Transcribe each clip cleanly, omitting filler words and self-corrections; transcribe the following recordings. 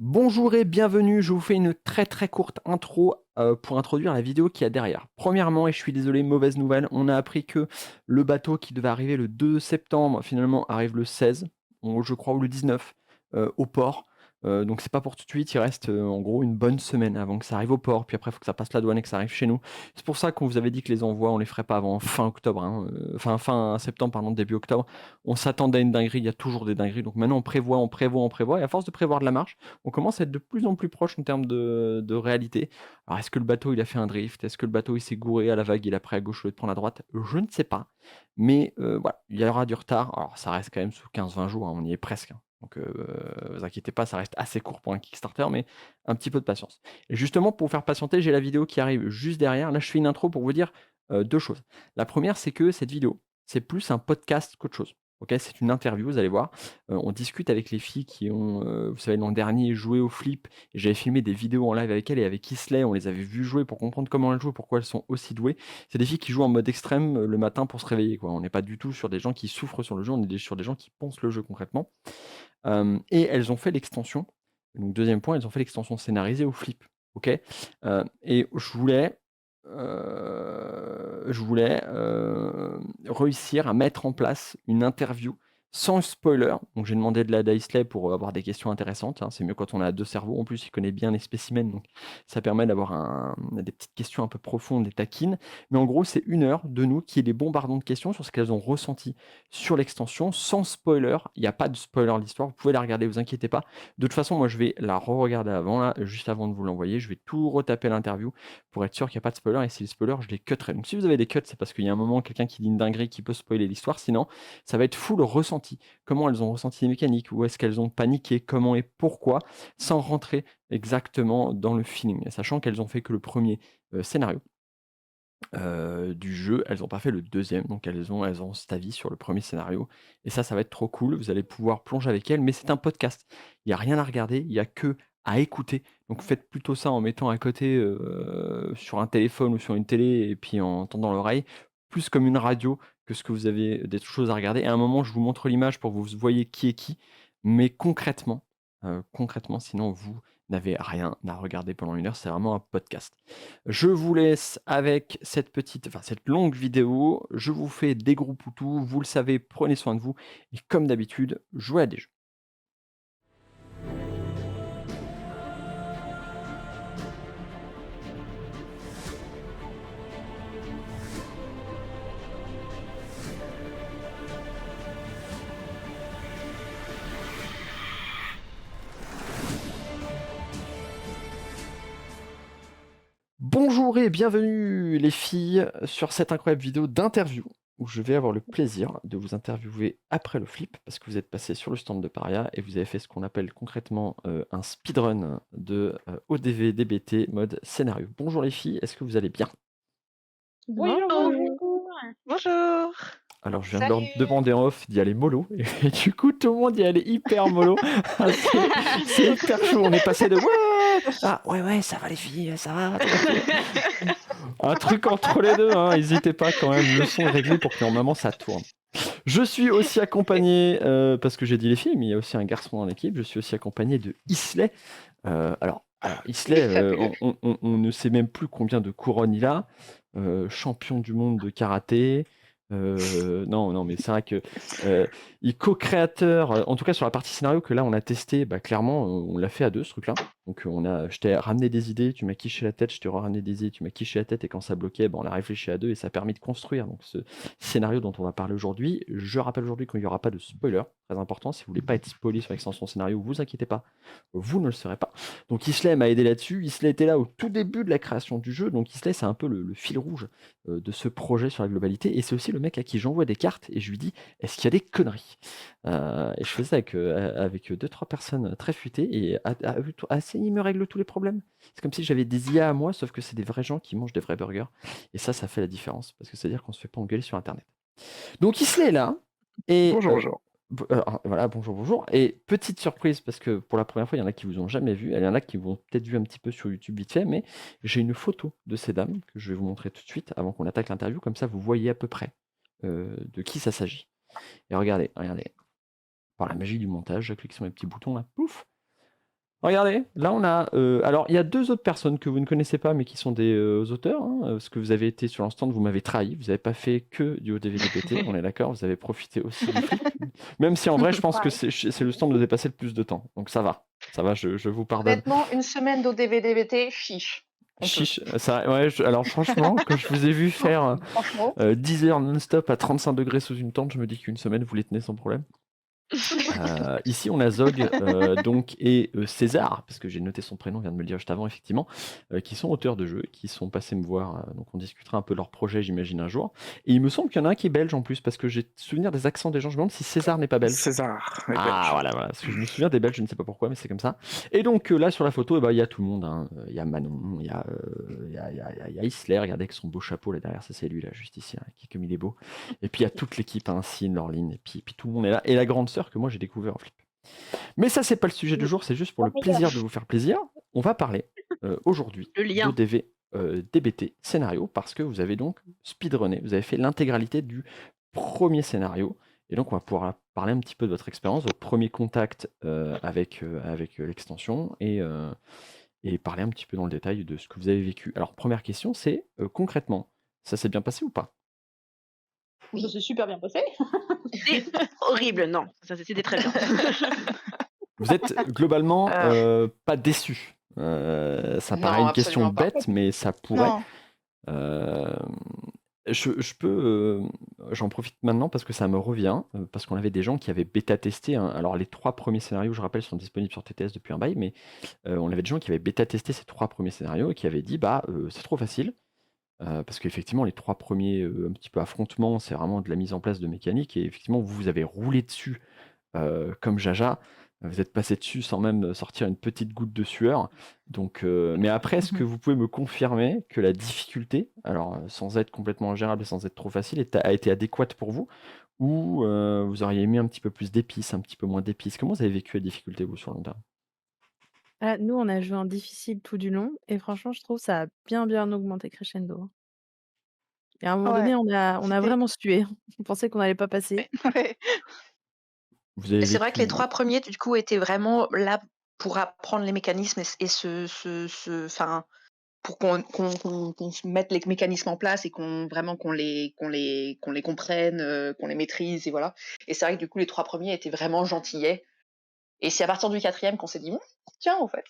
Bonjour et bienvenue, je vous fais une très très courte intro pour introduire la vidéo qu'il y a derrière. Premièrement, et je suis désolé, mauvaise nouvelle, on a appris que le bateau qui devait arriver le 2 septembre finalement arrive le 16, je crois, ou le 19 au port. Donc c'est pas pour tout de suite, il reste en gros une bonne semaine avant que ça arrive au port, puis après il faut que ça passe la douane et que ça arrive chez nous. C'est pour ça qu'on vous avait dit que les envois, on les ferait pas avant fin octobre, hein, enfin fin septembre, pardon, début octobre. On s'attendait à une dinguerie, il y a toujours des dingueries, donc maintenant on prévoit, et à force de prévoir de la marche, on commence à être de plus en plus proche en termes de réalité. Alors, est-ce que le bateau, il a fait un drift? Est-ce que le bateau, il s'est gouré à la vague, il a pris à gauche au lieu de prendre à droite? Je ne sais pas. Mais voilà, il y aura du retard. Alors, ça reste quand même sous 15-20 jours, hein, on y est presque, hein. Donc, vous inquiétez pas, ça reste assez court pour un Kickstarter, mais un petit peu de patience. Et justement, pour vous faire patienter, j'ai la vidéo qui arrive juste derrière. Là, je fais une intro pour vous dire deux choses. La première, c'est que cette vidéo, c'est plus un podcast qu'autre chose. Ok, c'est une interview, vous allez voir. On discute avec les filles qui ont, vous savez, l'an dernier joué au flip. Et j'avais filmé des vidéos en live avec elles et avec Isley. On les avait vues jouer pour comprendre comment elles jouent, pourquoi elles sont aussi douées. C'est des filles qui jouent en mode extrême le matin pour se réveiller, quoi. On n'est pas du tout sur des gens qui souffrent sur le jeu, on est sur des gens qui poncent le jeu concrètement. Et elles ont fait l'extension. Donc, deuxième point, elles ont fait l'extension scénarisée au flip. Ok. Et je voulais réussir à mettre en place une interview sans spoiler. Donc j'ai demandé de l'aide à Isley pour avoir des questions intéressantes, hein. C'est mieux quand on a deux cerveaux. En plus, il connaît bien les spécimens, donc ça permet d'avoir des petites questions un peu profondes et taquines. Mais en gros, c'est 1 heure de nous qui est des bombardons de questions sur ce qu'elles ont ressenti sur l'extension, sans spoiler. Il n'y a pas de spoiler l'histoire, vous pouvez la regarder, vous inquiétez pas. De toute façon, moi je vais la re-regarder avant, là, juste avant de vous l'envoyer. Je vais tout retaper l'interview pour être sûr qu'il n'y a pas de spoiler, et si les spoilers, je les cutterai. Donc si vous avez des cuts, c'est parce qu'il y a un moment, quelqu'un qui dit une dinguerie qui peut spoiler l'histoire, sinon ça va être full ressenti. Comment elles ont ressenti les mécaniques, où est-ce qu'elles ont paniqué, comment et pourquoi, sans rentrer exactement dans le feeling. Sachant qu'elles ont fait que le premier scénario du jeu, elles n'ont pas fait le deuxième, donc elles ont cet avis sur le premier scénario. Et ça va être trop cool. Vous allez pouvoir plonger avec elles, mais c'est un podcast. Il n'y a rien à regarder, il n'y a que à écouter. Donc faites plutôt ça en mettant à côté sur un téléphone ou sur une télé et puis en tendant l'oreille, plus comme une radio que ce que vous avez des choses à regarder. Et à un moment, je vous montre l'image pour que vous voyez qui est qui, mais concrètement, sinon vous n'avez rien à regarder pendant 1 heure. C'est vraiment un podcast. Je vous laisse avec cette longue vidéo. Je vous fais des gros poutous. Vous le savez, prenez soin de vous. Et comme d'habitude, jouez à des jeux. Bonjour et bienvenue les filles sur cette incroyable vidéo d'interview où je vais avoir le plaisir de vous interviewer après le flip parce que vous êtes passé sur le stand de Paria et vous avez fait ce qu'on appelle concrètement un speedrun de ODV DBT mode scénario. Bonjour les filles, est-ce que vous allez bien? Bonjour, Bonjour, bonjour. bonjour. Alors, je viens de leur Salut. demander en off d'y aller mollo, et du coup, tout le monde y allait hyper mollo. Ah, c'est hyper chaud. On est passé de ouais, ah ouais, ouais, ça va les filles, ça va, tranquille. Un truc entre les deux, hein. N'hésitez pas quand même. Le son est réglé pour que normalement ça tourne. Je suis aussi accompagné, parce que j'ai dit les filles, mais il y a aussi un garçon dans l'équipe. Je suis aussi accompagné de Isley. Alors Il est Isley, fabuleux. on ne sait même plus combien de couronnes il a. Champion du monde de karaté. Non, non, mais c'est vrai que il est co-créateur, en tout cas sur la partie scénario que là on a testé, bah, clairement, on l'a fait à deux ce truc-là. Donc je t'ai ramené des idées, tu m'as quiché la tête, je t'ai ramené des idées, tu m'as quiché la tête, et quand ça bloquait, bah, on a réfléchi à deux et ça a permis de construire donc ce scénario dont on va parler aujourd'hui. Je rappelle aujourd'hui qu'il n'y aura pas de spoiler, très important. Si vous voulez pas être spoilé sur l'extension scénario, vous inquiétez pas, vous ne le serez pas. Donc Isley m'a aidé là-dessus. Isley était là au tout début de la création du jeu. Donc Isley, c'est un peu le fil rouge de ce projet sur la globalité. Et c'est aussi le mec à qui j'envoie des cartes et je lui dis, est-ce qu'il y a des conneries? Et je fais ça avec deux, trois personnes très futées et assez, il me règle tous les problèmes. C'est comme si j'avais des IA à moi, sauf que c'est des vrais gens qui mangent des vrais burgers. Et ça fait la différence parce que c'est-à-dire qu'on se fait pas engueuler sur Internet. Donc Isley est là. Et Bonjour, bonjour. voilà, bonjour, bonjour. Et petite surprise, parce que pour la première fois, il y en a qui vous ont jamais vu, et il y en a qui vous ont peut-être vu un petit peu sur YouTube vite fait, mais j'ai une photo de ces dames que je vais vous montrer tout de suite avant qu'on attaque l'interview, comme ça vous voyez à peu près de qui ça s'agit. Et regardez, regardez, par la magie du montage, je clique sur mes petits boutons là, pouf, Regardez, là on a, alors il y a 2 autres personnes que vous ne connaissez pas, mais qui sont des, auteurs, hein, parce que vous avez été sur leur stand, vous m'avez trahi. Vous avez pas fait que du ODVDPT, on est d'accord? Vous avez profité aussi du flip. Même si en vrai, je pense que Ouais. c'est le stand où vous avez passé le plus de temps, donc ça va. Ça va, je vous pardonne. Honnêtement, une semaine d'ODVDVT, chiche. On peut. Ça ouais, alors franchement, quand je vous ai vu faire, Franchement. 10 heures non-stop à 35 degrés sous une tente, je me dis qu'une semaine, vous les tenez sans problème. Ici, on a Zog, donc et César, parce que j'ai noté son prénom, on vient de me le dire juste avant, effectivement, qui sont auteurs de jeux, qui sont passés me voir, donc on discutera un peu de leur projet, j'imagine, un jour. Et il me semble qu'il y en a un qui est belge en plus, parce que j'ai souvenir des accents des gens. Je me demande si César n'est pas belge. César est Ah, belge. voilà, parce que je me souviens des Belges, je ne sais pas pourquoi, mais c'est comme ça. Et donc là, sur la photo, eh ben, il y a tout le monde, hein. Il y a Manon, il y a Isler, regardez avec son beau chapeau là derrière, ça c'est lui là, juste ici, hein, qui comme il est beau. Et puis il y a toute l'équipe, hein, Sin, Laureline, et puis tout le monde est là. Et la grande sœur que moi j'ai découvert en flip. Mais ça, c'est pas le sujet du jour, c'est juste pour Oh le my God. plaisir de vous faire plaisir. On va parler aujourd'hui Le lien. d'ODV DBT scénario, parce que vous avez donc speedrunné, vous avez fait l'intégralité du premier scénario. Et donc, on va pouvoir parler un petit peu de votre expérience, votre premier contact avec l'extension et parler un petit peu dans le détail de ce que vous avez vécu. Alors, première question, c'est concrètement, ça s'est bien passé ou pas? Ça s'est super bien passé. C'est horrible, non, c'était très bien. Vous êtes globalement Alors, pas déçu. Ça paraît non, une question absolument pas. bête, mais ça pourrait. Non. Euh, je peux, j'en profite maintenant parce que ça me revient, parce qu'on avait des gens qui avaient bêta testé, hein. Alors les 3 premiers scénarios, je rappelle, sont disponibles sur TTS depuis un bail, mais on avait des gens qui avaient bêta testé ces 3 premiers scénarios et qui avaient dit bah c'est trop facile. Parce qu'effectivement, les 3 premiers un petit peu affrontements, c'est vraiment de la mise en place de mécanique, et effectivement, vous avez roulé dessus comme Jaja. Vous êtes passé dessus sans même sortir une petite goutte de sueur. Donc, mais après, est-ce que vous pouvez me confirmer que la difficulté, alors sans être complètement ingérable et sans être trop facile, a été adéquate pour vous? Ou vous auriez aimé un petit peu plus d'épices, un petit peu moins d'épices? Comment vous avez vécu la difficulté, vous, sur le long terme? Ah, nous, on a joué en difficile tout du long et franchement, je trouve ça a bien, bien augmenté crescendo, hein. Et à un moment Ouais. donné, on a C'était vraiment sué. On pensait qu'on allait pas passer. ouais. Vous avez Et c'est vrai que les vécu... 3 premiers du coup, étaient vraiment là pour apprendre les mécanismes et se enfin, pour qu'on se mette les mécanismes en place et qu'on les comprenne, qu'on les maîtrise et voilà. Et c'est vrai que du coup, les 3 premiers étaient vraiment gentillets et c'est à partir du quatrième qu'on s'est dit: Tiens, en fait,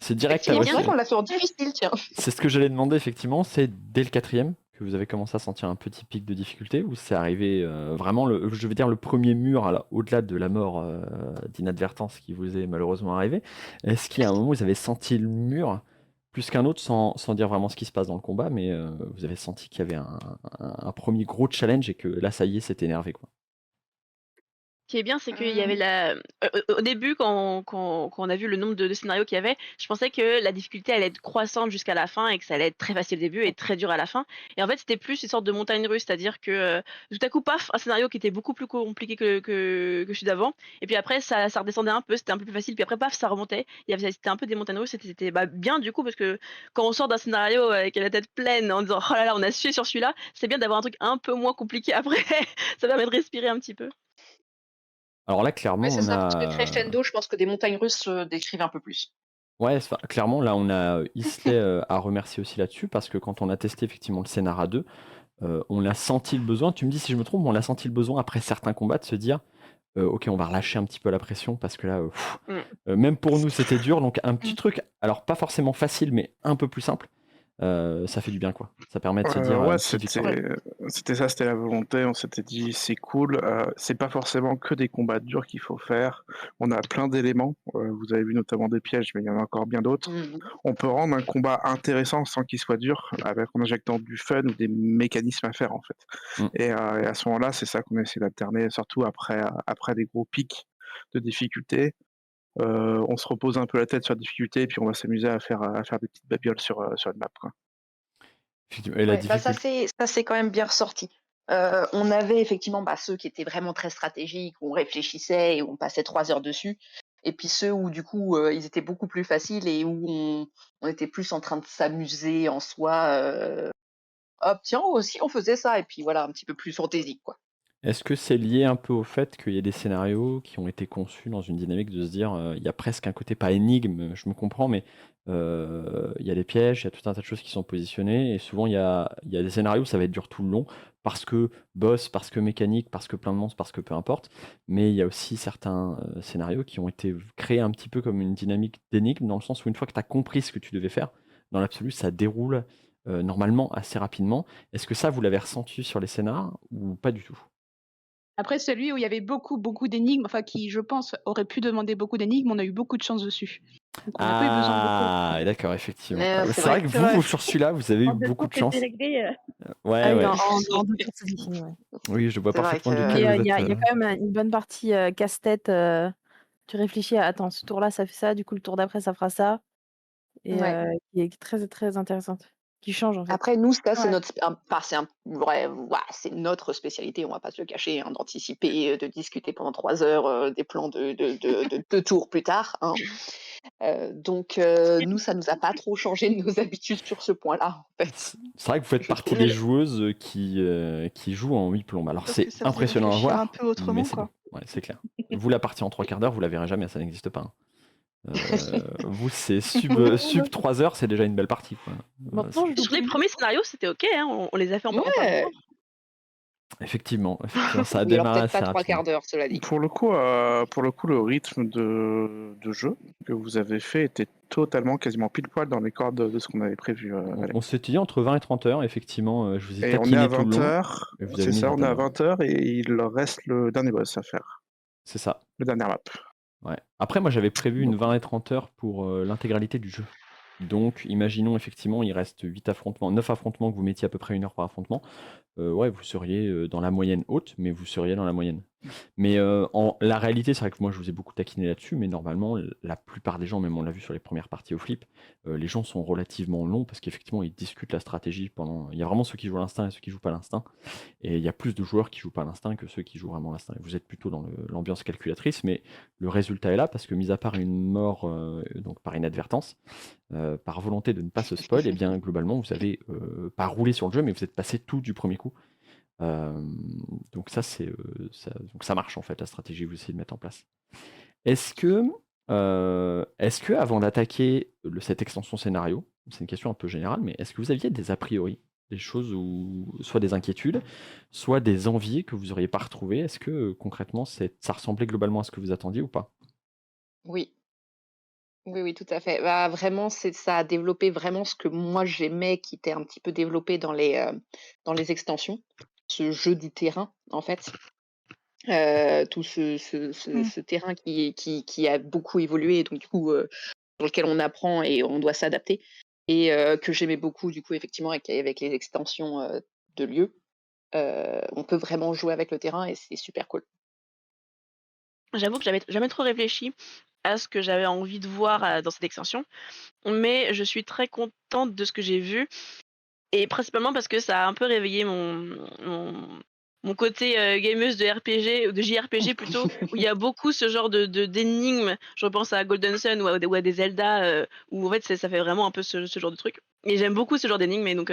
C'est direct, effectivement, ouais, c'est vrai qu'on l'a fait en difficile, tiens». c'est ce que j'allais demander, effectivement. C'est dès le quatrième que vous avez commencé à sentir un petit pic de difficulté, ou c'est arrivé vraiment, je veux dire, le premier mur, au-delà de la mort d'inadvertance qui vous est malheureusement arrivé? Est-ce qu'il y a un moment où vous avez senti le mur plus qu'un autre, sans dire vraiment ce qui se passe dans le combat, mais vous avez senti qu'il y avait un premier gros challenge et que là, ça y est, c'est énervé, quoi? Ce qui est bien, c'est qu'il y avait Mmh. au début quand on a vu le nombre de scénarios qu'il y avait, je pensais que la difficulté allait être croissante jusqu'à la fin et que ça allait être très facile au début et très dur à la fin. Et en fait, c'était plus une sorte de montagne russe, c'est-à-dire que, tout à coup, paf, un scénario qui était beaucoup plus compliqué que celui d'avant et puis après ça redescendait un peu, c'était un peu plus facile, puis après paf, ça remontait. C'était un peu des montagnes russes, c'était, bah, bien du coup parce que quand on sort d'un scénario avec la tête pleine en disant: «Oh là là, on a sué sur celui-là», c'est bien d'avoir un truc un peu moins compliqué après. Ça permet de respirer un petit peu. Alors là, Ouais, clairement, c'est on ça, parce que a... crescendo, je pense que des montagnes russes se décrivent un peu plus. Ouais, clairement, là, on a Isley à remercier aussi là-dessus, parce que quand on a testé effectivement le scénar à 2, on a senti le besoin, tu me dis si je me trompe, mais on a senti le besoin après certains combats de se dire ok, on va relâcher un petit peu la pression parce que là, Mmh. même pour nous, c'était dur. Donc, un petit Mmh. truc, alors pas forcément facile, mais un peu plus simple, ça fait du bien, quoi. Ça permet de se dire Ouais, une petite victoire. c'était ça, c'était la volonté. On s'était dit: «C'est cool, c'est pas forcément que des combats durs qu'il faut faire. On a plein d'éléments». Vous avez vu notamment des pièges, mais il y en a encore bien d'autres. Mmh. On peut rendre un combat intéressant sans qu'il soit dur, en injectant du fun ou des mécanismes à faire, en fait. Mm. Et à ce moment-là, c'est ça qu'on essaie d'alterner, surtout après des gros pics de difficulté. On se repose un peu la tête sur la difficulté et puis on va s'amuser à faire des petites babioles sur une map, quoi. Effectivement. Et la Ouais, bah, ça difficulté. c'est quand même bien ressorti. On avait effectivement, bah, ceux qui étaient vraiment très stratégiques, où on réfléchissait et où on passait 3 heures dessus et puis ceux où du coup, ils étaient beaucoup plus faciles et où on était plus en train de s'amuser en soi, «Hop, tiens, aussi on faisait ça» et puis voilà, un petit peu plus fantaisique, quoi. Est-ce que c'est lié un peu au fait qu'il y a des scénarios qui ont été conçus dans une dynamique de se dire, il y a presque un côté pas énigme, je me comprends, mais il y a des pièges, il y a tout un tas de choses qui sont positionnées et souvent il y a des scénarios, ça va être dur tout le long parce que boss, parce que mécanique, parce que plein de monstres, parce que peu importe. Mais il y a aussi certains, scénarios qui ont été créés un petit peu comme une dynamique d'énigme, dans le sens où une fois que tu as compris ce que tu devais faire, dans l'absolu, ça déroule, normalement assez rapidement. Est-ce que ça, vous l'avez ressenti sur les scénars ou pas du tout? Après, celui où il y avait beaucoup, beaucoup d'énigmes, enfin qui, je pense, aurait pu demander beaucoup d'énigmes, on a eu beaucoup de chance dessus. Donc on n'a pas eu besoin de beaucoup. Ah! D'accord, effectivement. C'est C'est vrai vrai. que C'est vrai. sur celui-là, vous avez eu En 2 beaucoup tours, de c'était chance. réglé. Ouais, Ah oui, ouais. en 2 tours, c'est fini, ouais. Oui, je vois C'est vrai parfaitement que Mais duquel vous il y êtes, a quand même, une bonne partie, casse-tête, tu réfléchis à: «Attends, ce tour-là, ça fait ça, du coup, le tour d'après, ça fera ça» et ouais. qui est très, très intéressante, qui change, en fait. Après, nous, ça, c'est Ouais. notre, enfin, c'est un vrai, c'est notre spécialité. On va pas se le cacher, hein, d'anticiper, de discuter pendant 3 heures des plans de 2 tours plus tard. Hein. Donc, nous, ça nous a pas trop changé de nos habitudes sur ce point-là, en fait, C'est vrai que vous faites je partie trouve. des joueuses, qui jouent en 8 plombes. Alors Parce que c'est ça faisait impressionnant à réfléchir un voir, peu mais autrement, c'est beau. quoi. Ouais, c'est clair. Vous, la partie en 3 quarts d'heure, vous la verrez jamais, ça n'existe pas, hein. Vous, c'est sub 3 heures, c'est déjà une belle partie, quoi. Maintenant, je joue Sur les plus. premiers scénarios, c'était OK, hein, on les a fait en pas Ouais. longtemps. Effectivement, ça a Oui, alors démarré peut-être pas assez 3 rapidement. quarts d'heure, cela dit. Pour le coup, le rythme de jeu que vous avez fait était totalement, quasiment pile poil dans les cordes de ce qu'on avait prévu. On s'était dit entre 20 et 30 heures, effectivement, je vous ai Et on est à taquiné tout le 20 long heures, et vous avez c'est mis une ça, on est vingtaine à d'heures. 20 heures et il leur reste le dernier boss à faire, C'est ça, le dernier map. ouais. Après moi, j'avais prévu une Donc 20 et 30 heures pour, l'intégralité du jeu. Donc imaginons effectivement, il reste 8 affrontements, 9 affrontements que vous mettiez à peu près 1 heure par affrontement. Ouais, vous seriez, dans la moyenne haute, mais vous seriez dans la moyenne. Mais, la réalité, c'est vrai que moi, je vous ai beaucoup taquiné là-dessus, mais normalement, la plupart des gens, même on l'a vu sur les premières parties au flip, les gens sont relativement longs parce qu'effectivement, ils discutent la stratégie pendant il y a vraiment ceux qui jouent à l'instinct et ceux qui jouent pas à l'instinct et il y a plus de joueurs qui jouent pas à l'instinct que ceux qui jouent vraiment à l'instinct. Vous êtes plutôt dans l'ambiance calculatrice, mais le résultat est là parce que mis à part une mort, donc par inadvertance, par volonté de ne pas se spoil et bien globalement vous avez, pas roulé sur le jeu, mais vous êtes passé tout du premier coup. Donc ça c'est, donc ça marche en fait la stratégie que vous essayez de mettre en place. Est-ce que, avant d'attaquer cette extension scénario, c'est une question un peu générale, mais est-ce que vous aviez des a priori? Des choses ou soit des inquiétudes, soit des envies que vous auriez pas retrouvées? Est-ce que, concrètement ça ressemblait globalement à ce que vous attendiez ou pas? Oui. Oui, oui, tout à fait. Bah, vraiment, ça a développé vraiment ce que moi j'aimais, qui était un petit peu développé dans les extensions. Ce jeu du terrain, en fait. Tout Mmh. ce terrain qui a beaucoup évolué, donc du coup, sur lequel on apprend et on doit s'adapter et que j'aimais beaucoup du coup effectivement avec les extensions, de lieux. On peut vraiment jouer avec le terrain et c'est super cool. J'avoue que j'avais jamais trop réfléchi à ce que j'avais envie de voir, dans cette extension, mais je suis très contente de ce que j'ai vu et principalement parce que ça a un peu réveillé mon côté, gameuse de RPG ou de JRPG plutôt, où il y a beaucoup ce genre d'énigmes. Je repense à Golden Sun ou à des Zelda, où en fait ça fait vraiment un peu ce genre de truc et j'aime beaucoup ce genre d'énigmes et donc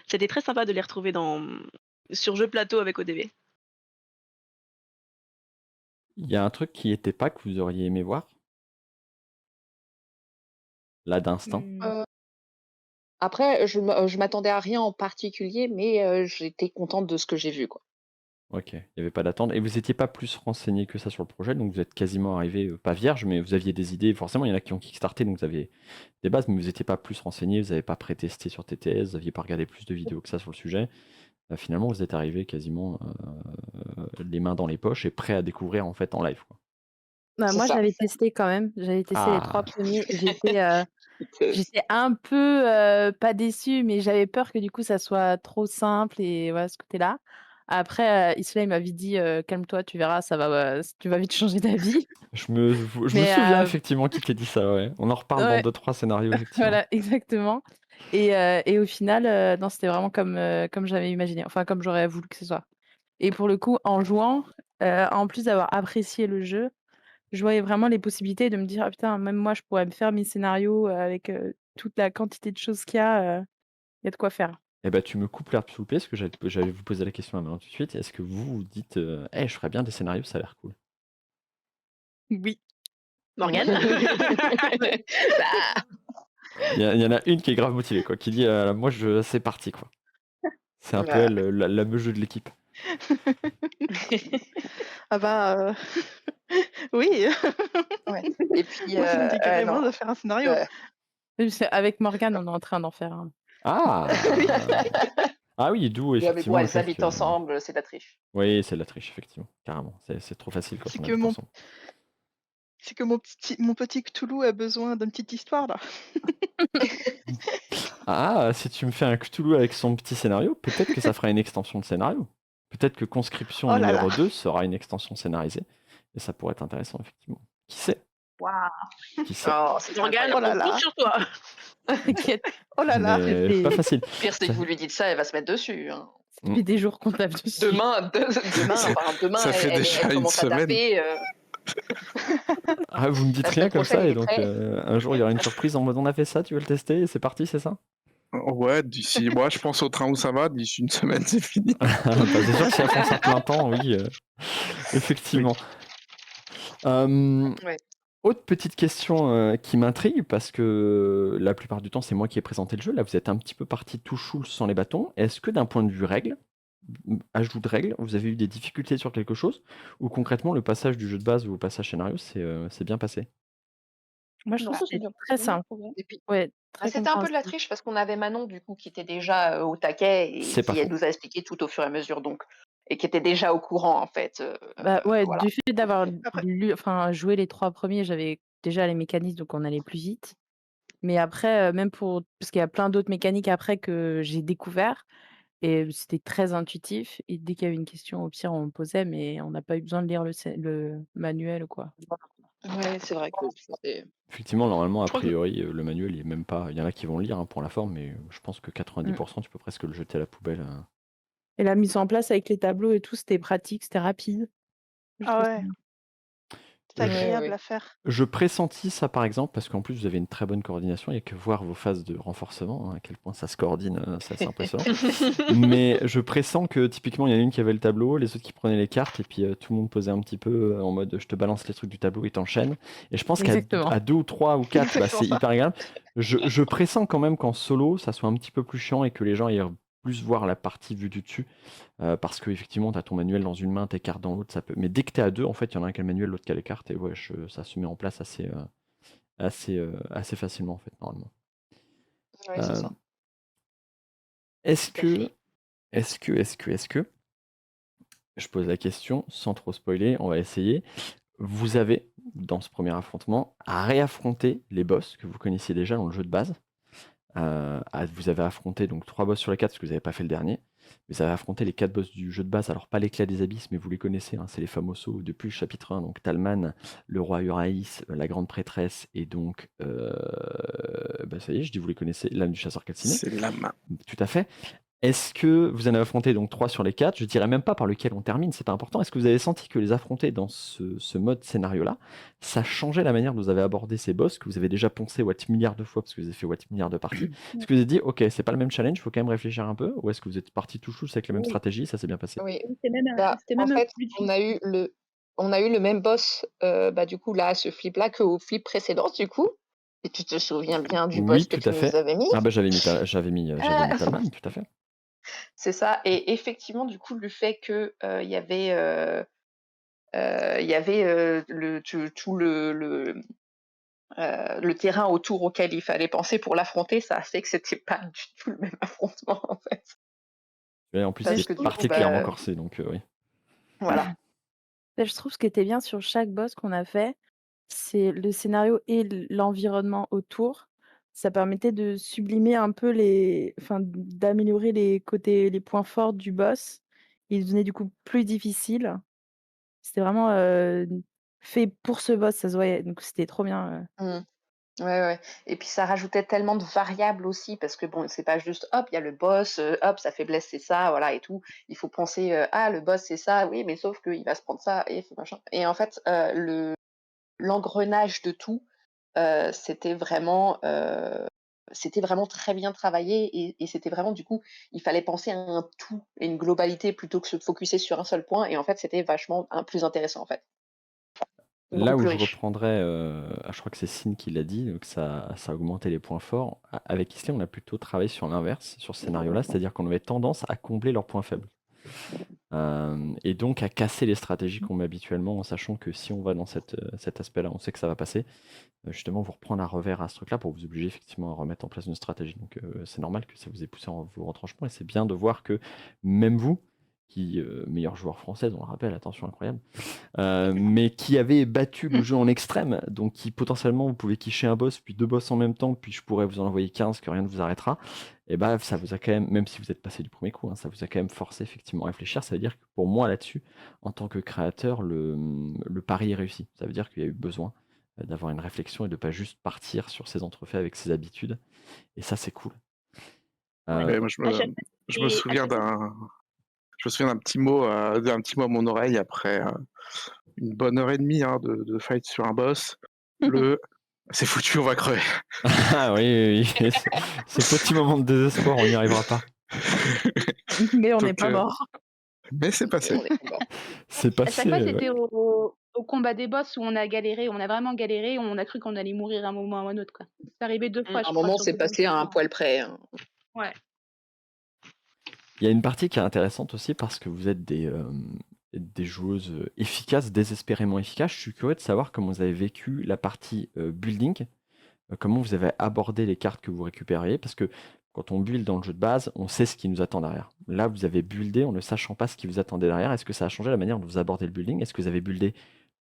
c'était très sympa de les retrouver sur jeu plateau avec ODV. Il y a un truc qui était pas que vous auriez aimé voir? Là d'instinct? Mmh. Heu, Après je m'attendais à rien en particulier, mais j'étais contente de ce que j'ai vu, quoi. OK, il y avait pas d'attente et vous étiez pas plus renseigné que ça sur le projet, donc vous êtes quasiment arrivé, pas vierge, mais vous aviez des idées. Forcément, il y en a qui ont kickstarté, donc vous avez des bases, mais vous étiez pas plus renseigné, vous avez pas pré-testé sur TTS, vous aviez pas regardé plus de vidéos que ça sur le sujet. Finalement, vous êtes arrivé quasiment, les mains dans les poches et prêt à découvrir, en fait, en live, quoi. Bah, C'est moi, ça. j'avais testé quand même. J'avais testé les 3 Ah! premiers. Piteuse. J'étais un peu, pas déçue, mais j'avais peur que du coup ça soit trop simple et voilà ce côté-là. Après, Isla il m'a vite dit: «Calme-toi, tu verras, ça va, tu vas vite changer d'avis». Je me Mais souviens effectivement qu'il t'ait dit ça, ouais. On en reparle dans ouais, 2-3 scénarios, effectivement. voilà, exactement et au final, non, c'était vraiment comme j'avais imaginé, enfin comme j'aurais voulu que ce soit et pour le coup, en jouant, en plus d'avoir apprécié le jeu, je voyais vraiment les possibilités de me dire: «Ah putain, même moi je pourrais me faire mes scénarios, avec, toute la quantité de choses qu'il y a de quoi faire». Eh ben, tu me coupes l'herbe sous le pied, parce que j'allais vous poser la question là maintenant tout de suite. Est-ce que vous dites, je ferais bien des scénarios, ça a l'air cool. Oui. Morgane? Bah, Il y en a une qui est grave motivée, quoi, qui dit, moi, c'est parti, quoi. C'est un peu voilà. elle, la meugeux de l'équipe. Ah bah, oui, Ouais. Et puis, moi ça me dit carrément non, de faire un scénario. Avec Morgane, on est en train d'en faire un. Ah! Ah oui, d'où ouais, mais bon, effectivement le elles fait habitent que ensemble, c'est de la triche. oui, c'est de la triche, effectivement, carrément. C'est trop facile quand C'est on que habite mon ensemble. c'est que mon petit Cthulhu a besoin d'une petite histoire là. Ah, si tu me fais un Cthulhu avec son petit scénario, peut-être que ça fera une extension de scénario. Peut-être que Conscription Oh là là. numéro 2 sera une extension scénarisée. Et ça pourrait être intéressant, effectivement. Qui sait? Waouh! Qui sait? Oh, c'est Morgane, Oh là on compte là. sur toi. T'inquiète, Oh là là. Mais c'est pas facile. Le pire, c'est Ça- que vous lui dites ça, elle va se mettre dessus, hein. ça fait des jours qu'on tape dessus. Demain, Ça fait elle déjà une commence à semaine. taper. Ah, vous me dites La rien semaine comme prochaine, ça, il et est donc prêt. un jour il y aura une surprise en mode on a fait ça, tu veux le tester, et c'est parti, c'est ça? Ouais, d'ici, moi je pense au train où ça va, d'ici une semaine c'est fini. Bah, c'est sûr que si elles font ça plein temps, oui, effectivement. Ouais. Autre petite question qui m'intrigue, parce que la plupart du temps c'est moi qui ai présenté le jeu, là vous êtes un petit peu parti tout choule sans les bâtons. Est-ce que d'un point de vue règles, ajout de règles, vous avez eu des difficultés sur quelque chose, ou concrètement le passage du jeu de base au passage scénario c'est bien passé? Moi, je trouve Bah, que c'est c'était bien très passé, simple. trop bien. Et puis, Ouais, très c'était un peu de la compréhensible. triche parce qu'on avait Manon, du coup, qui était déjà au taquet et C'est pas qui elle faux. nous a expliqué tout au fur et à mesure, donc, et qui était déjà au courant, en fait. Bah ouais, Voilà. du fait d'avoir Après, joué les 3 premiers, j'avais déjà les mécanismes, donc on allait plus vite. Mais après, même parce qu'il y a plein d'autres mécaniques après que j'ai découvert, et c'était très intuitif. Et dès qu'il y avait une question, au pire, on posait, mais on n'a pas eu besoin de lire le manuel ou quoi. Ouais, c'est vrai que c'était. Effectivement, normalement, a je crois que priori, le manuel, il est même pas. Il y en a qui vont le lire pour la forme, mais je pense que 90%, tu peux presque le jeter à la poubelle. Et la mise en place avec les tableaux et tout, c'était pratique, c'était rapide. Je ah trouve ça ouais, bien. c'est Je, agréable Oui. à faire. je pressentis ça, par exemple, parce qu'en plus, vous avez une très bonne coordination. Il n'y a que voir vos phases de renforcement, à quel point ça se coordonne, c'est assez impressionnant. Mais je pressens que typiquement, il y en a une qui avait le tableau, les autres qui prenaient les cartes, et puis tout le monde posait un petit peu en mode je te balance les trucs du tableau et t'enchaînes. Et je pense qu'à Exactement. à 2 ou 3 ou 4, C'est c'est ça. hyper agréable. Je pressens quand même qu'en solo, ça soit un petit peu plus chiant et que les gens aient plus voir la partie vue du dessus. Parce que effectivement, tu as ton manuel dans une main, tes cartes dans l'autre, ça peut. Mais dès que tu es à deux, en fait, il y en a un qui a le manuel, l'autre qui a les cartes, et ouais, ça se met en place assez facilement, en fait, normalement. Ouais, c'est Euh, ça. est-ce Tout à que, fait. est-ce que, je pose la question sans trop spoiler, on va essayer. Vous avez, dans ce premier affrontement, à réaffronter les boss que vous connaissiez déjà dans le jeu de base. Vous avez affronté donc 3 boss sur les 4 parce que vous n'avez pas fait le dernier. Vous avez affronté les 4 boss du jeu de base, alors pas l'éclat des abysses, mais vous les connaissez, hein, c'est les famosos depuis le chapitre 1, donc Talman, le roi Uraïs, la grande prêtresse, et donc, ça y est, je dis vous les connaissez, l'âme du chasseur calciné. C'est la main. Tout à fait. Est-ce que vous en avez affronté donc 3 sur les 4? Je dirais même pas par lequel on termine, c'est pas important. Est-ce que vous avez senti que les affronter dans ce mode scénario-là, ça changeait la manière dont vous avez abordé ces boss, que vous avez déjà poncé what milliards de fois parce que vous avez fait what milliards de parties? Est-ce que vous avez dit, ok, c'est pas le même challenge, il faut quand même réfléchir un peu? Ou est-ce que vous êtes parti tout chou avec la même Oui. stratégie, ça s'est bien passé? Oui. C'était même, Bah, c'était en même un fait, peu plus on a eu le même boss, du coup, là, à ce flip-là, qu'au flip précédent, du coup. Et tu te souviens bien du boss Oui, que tout tu à nous fait. avais mis? Ah bah j'avais mis Ah, Talman, tout à fait. c'est ça. Et effectivement, du coup, le fait que il y avait tout le terrain autour auquel il fallait penser pour l'affronter, ça a fait que c'était pas du tout le même affrontement, en fait. Et en plus, il Parce est que du coup, particulièrement corsé, donc oui. voilà. Bah, je trouve ce qui était bien sur chaque boss qu'on a fait, c'est le scénario et l'environnement autour. Ça permettait de sublimer un peu d'améliorer les points forts du boss. Il devenait du coup plus difficile. C'était vraiment fait pour ce boss, ça se voyait. Donc c'était trop bien. Mmh. Ouais, ouais. Et puis ça rajoutait tellement de variables aussi parce que bon, c'est pas juste hop, il y a le boss, hop, sa faiblesse c'est ça, voilà et tout. Il faut penser, ah le boss c'est ça, oui, mais sauf qu'il va se prendre ça et machin. Et en fait, l'engrenage de tout, c'était vraiment, c'était vraiment très bien travaillé et c'était vraiment du coup, il fallait penser à un tout et une globalité plutôt que se focuser sur un seul point et en fait, c'était vachement plus intéressant, en fait. Beaucoup Là où plus je riche. reprendrais, je crois que c'est Sine qui l'a dit, que ça a augmenté les points forts. Avec Isley, on a plutôt travaillé sur l'inverse, sur ce scénario-là, c'est-à-dire qu'on avait tendance à combler leurs points faibles. Et donc à casser les stratégies qu'on met habituellement, en sachant que si on va dans cet aspect-là, on sait que ça va passer. Justement, vous reprendre à revers à ce truc-là pour vous obliger effectivement à remettre en place une stratégie. Donc c'est normal que ça vous ait poussé en vos retranchements et c'est bien de voir que même vous, qui meilleur joueur français, on le rappelle, attention incroyable, mais qui avait battu le jeu en extrême, donc qui potentiellement vous pouvez quicher un boss, puis 2 boss en même temps, puis je pourrais vous en envoyer 15, que rien ne vous arrêtera. Et bah ça vous a quand même si vous êtes passé du premier coup, hein, ça vous a quand même forcé effectivement à réfléchir. Ça veut dire que pour moi là-dessus, en tant que créateur, le pari est réussi. Ça veut dire qu'il y a eu besoin d'avoir une réflexion et de pas juste partir sur ses entrefaits avec ses habitudes. Et ça, c'est cool. Ouais. Ouais, moi, À chaque je me à souviens chaque fois d'un petit mot, à mon oreille après une bonne heure et demie de fight sur un boss. C'est foutu, on va crever. Ah oui, oui, oui. Ce petit moment de désespoir, on n'y arrivera pas. Mais on n'est Donc, pas mort. mais c'est Et passé. on est pas mort. C'est à chaque fois, passé, c'était au combat des boss où on a galéré, on a vraiment galéré, on a cru qu'on allait mourir à un moment ou à un autre, quoi. C'est arrivé 2 fois, À je un crois, moment, sur c'est 2 passé à un missions. poil près, hein. Ouais. Il y a une partie qui est intéressante aussi parce que vous êtes des joueuses efficaces, désespérément efficaces. Je suis curieux de savoir comment vous avez vécu la partie building, comment vous avez abordé les cartes que vous récupériez, parce que quand on build dans le jeu de base, on sait ce qui nous attend derrière. Là, vous avez buildé en ne sachant pas ce qui vous attendait derrière. Est-ce que ça a changé la manière dont vous abordez le building? Est-ce que vous avez buildé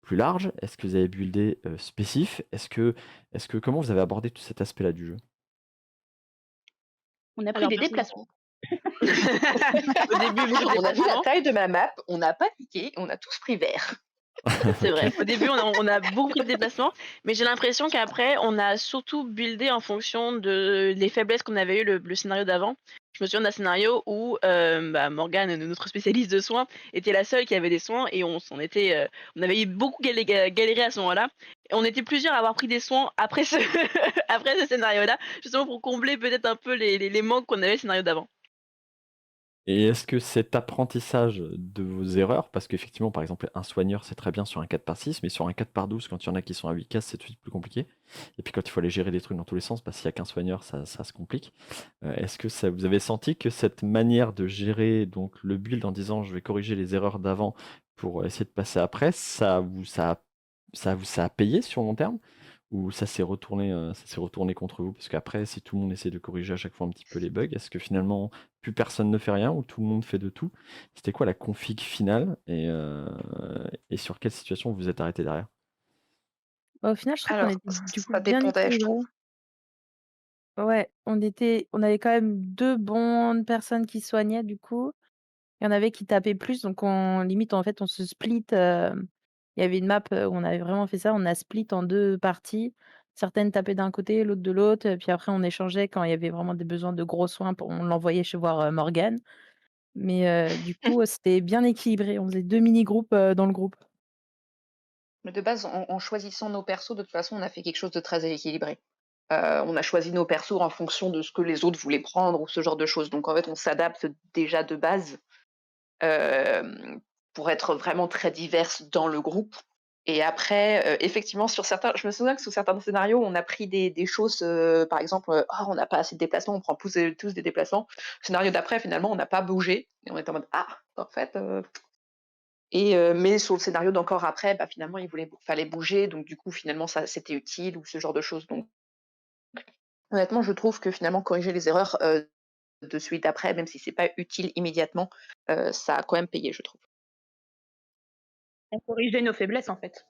plus large? Est-ce que vous avez buildé spécif? Comment vous avez abordé tout cet aspect-là du jeu? On a pris Alors des personnellement déplacements. au début, beaucoup de On a vu la déplacements. taille de ma map, on n'a pas cliqué, on a tous pris vert. C'est Ok. vrai. Au début, on a beaucoup pris de déplacements, mais j'ai l'impression qu'après, on a surtout buildé en fonction des faiblesses qu'on avait eu le scénario d'avant. Je me souviens d'un scénario où Morgane, notre spécialiste de soins, était la seule qui avait des soins et on avait eu beaucoup galéré à ce moment-là. Et on était plusieurs à avoir pris des soins après ce, après ce scénario-là, justement pour combler peut-être un peu les manques qu'on avait le scénario d'avant. Et est-ce que cet apprentissage de vos erreurs, parce qu'effectivement, par exemple, un soigneur, c'est très bien sur un 4/6, mais sur un 4/12, quand il y en a qui sont à 8 cases, c'est tout de suite plus compliqué. Et puis quand il faut aller gérer des trucs dans tous les sens, s'il n'y a qu'un soigneur, ça se complique. Est-ce que vous avez senti que cette manière de gérer donc, le build en disant je vais corriger les erreurs d'avant pour essayer de passer après, ça a payé sur long terme? Ou ça s'est retourné contre vous? Parce qu'après, si tout le monde essaie de corriger à chaque fois un petit peu les bugs, est-ce que finalement plus personne ne fait rien ou tout le monde fait de tout? C'était quoi la config finale et sur quelle situation vous vous êtes arrêté derrière? Bah, au final, je trouve qu'on Alors, était du coup ça bien dépendait, je équilibrés. trouve. Ouais, on avait quand même 2 bonnes personnes qui soignaient du coup. Il y en avait qui tapaient plus, donc limite, en fait, on se split, il y avait une map, où on avait vraiment fait ça, on a split en 2 parties. Certaines tapaient d'un côté, l'autre de l'autre, puis après on échangeait quand il y avait vraiment des besoins de gros soins on l'envoyait chez voir, Morgane. Mais du coup, c'était bien équilibré. On faisait 2 mini groupes, dans le groupe. Mais de base, en choisissant nos persos, de toute façon, on a fait quelque chose de très équilibré. On a choisi nos persos en fonction de ce que les autres voulaient prendre ou ce genre de choses. Donc en fait, on s'adapte déjà de base, pour être vraiment très diverses dans le groupe. Et après, effectivement, je me souviens que sur certains scénarios, on a pris des choses, par exemple, «Ah, on n'a pas assez de déplacements, on prend tous des déplacements». Scénario d'après, finalement, on n'a pas bougé et on était en mode: «Ah, en fait, mais sur le scénario d'encore après, bah, finalement, fallait bouger, donc du coup, finalement, ça c'était utile ou ce genre de choses. Donc honnêtement, je trouve que finalement corriger les erreurs, de suite après, même si c'est pas utile immédiatement, ça a quand même payé, je trouve. On corrigeait nos faiblesses, en fait.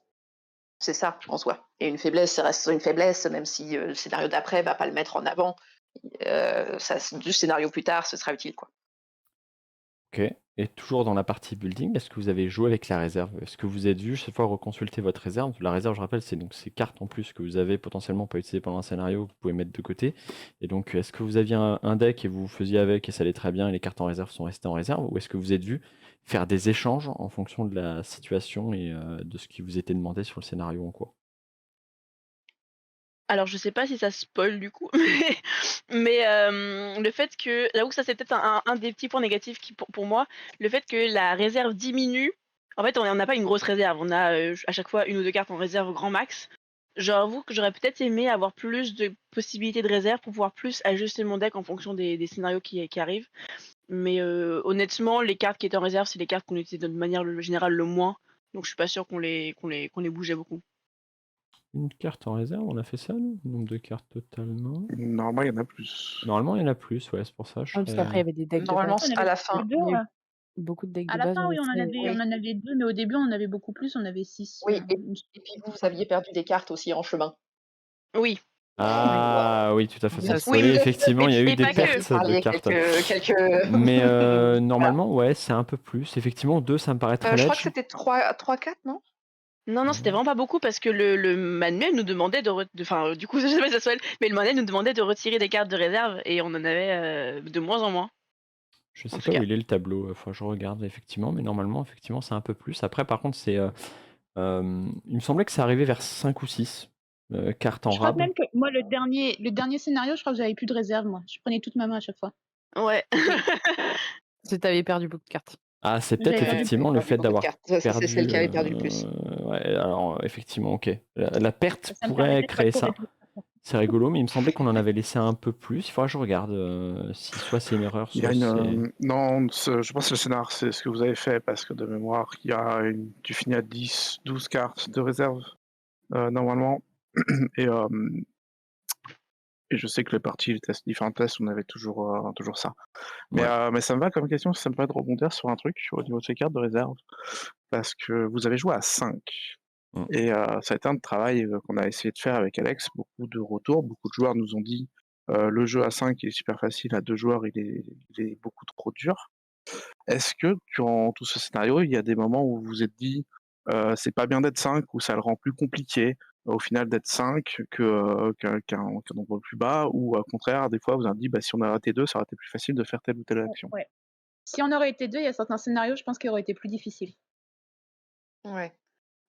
C'est ça, en soi. Et une faiblesse, ça reste une faiblesse, même si, le scénario d'après va pas le mettre en avant, du scénario plus tard, ce sera utile, quoi. Ok. Et toujours dans la partie building, est-ce que vous avez joué avec la réserve? Est-ce que vous êtes vu chaque fois reconsulter votre réserve? La réserve, je rappelle, c'est donc ces cartes en plus que vous avez potentiellement pas utilisées pendant un scénario, que vous pouvez mettre de côté. Et donc, est-ce que vous aviez un deck et vous faisiez avec et ça allait très bien et les cartes en réserve sont restées en réserve? Ou est-ce que vous êtes vu faire des échanges en fonction de la situation et de ce qui vous était demandé sur le scénario en cours? Alors je sais pas si ça spoil du coup, mais le fait que j'avoue que ça c'est peut-être un des petits points négatifs qui pour moi, le fait que la réserve diminue. En fait, on n'a pas une grosse réserve, on a, à chaque fois une ou 2 cartes en réserve au grand max. J'avoue que j'aurais peut-être aimé avoir plus de possibilités de réserve pour pouvoir plus ajuster mon deck en fonction des scénarios qui arrivent. Mais honnêtement, les cartes qui étaient en réserve, c'est les cartes qu'on utilisait de manière générale le moins, donc je suis pas sûre qu'on les bougeait beaucoup. Une carte en réserve, on a fait ça, nous? Nombre de cartes totalement? Normalement, il y en a plus. Normalement, il y en a plus, ouais, c'est pour ça, je Ouais, parce qu'après, il y serais avait des decks de Normalement, base. On à avait la que fin. 2, Il y a eu beaucoup de decks à de la base, fin, mais oui, après, Oui. on en avait 2, mais au début, on en avait beaucoup plus, on avait 6, Oui, il me et puis vous aviez perdu des cartes aussi en chemin. Oui, Ah oui, tout à fait, Oui, pour ça, oui, spoiler, effectivement, il y a eu et des pas que. Vous pertes de parliez cartes. quelques Mais voilà. normalement, ouais, c'est un peu plus. Effectivement, 2, ça me paraît très Je crois que ledge. c'était 3-4, non? Non, c'était vraiment pas beaucoup parce que le manuel nous demandait enfin, du coup, je sais pas si ça soit mais le manuel nous demandait de retirer des cartes de réserve et on en avait, de moins en moins, Je en sais tout pas où cas. il est le tableau, faut que je regarde effectivement, mais normalement, effectivement, c'est un peu plus. Après, par contre, c'est, il me semblait que ça arrivait vers 5 ou 6 cartes en Je crois rab. même que moi, le dernier scénario, je crois que j'avais plus de réserve, moi. Je prenais toute ma main à chaque fois. Ouais. c'est que t'avais perdu beaucoup de cartes. Ah, c'est peut-être J'avais perdu J'avais effectivement le perdu fait beaucoup de d'avoir cartes. C'est celle perdu, qui avait perdu le plus. ouais, alors effectivement, OK. La perte Ça me pourrait permettait de pas créer trop ça. réfléchir. C'est rigolo, mais il me semblait qu'on en avait laissé un peu plus. Il faudra que je regarde, si soit c'est une erreur, Il y a soit c'est non, je pense que le scénar, c'est ce que vous avez fait, parce que de mémoire, tu finis à 10, 12 cartes de réserve, normalement. Et, et je sais que les parties, les différents tests, on avait toujours ça. Mais, ouais. mais ça me va comme question, ça me permet de rebondir sur un truc au niveau de ces cartes de réserve, parce que vous avez joué à 5. Mmh. Et ça a été un travail qu'on a essayé de faire avec Alex, beaucoup de retours, beaucoup de joueurs nous ont dit le jeu à 5 est super facile, à 2 joueurs il est beaucoup trop dur. Est-ce que durant tout ce scénario, il y a des moments où vous vous êtes dit c'est pas bien d'être 5 ou ça le rend plus compliqué au final d'être 5 qu'un nombre plus bas, ou au contraire, des fois vous avez dit bah, si on avait été 2, ça aurait été plus facile de faire telle ou telle action? Ouais. Si on aurait été 2, il y a certains scénarios, je pense qu'ils auraient été plus difficiles. Ouais.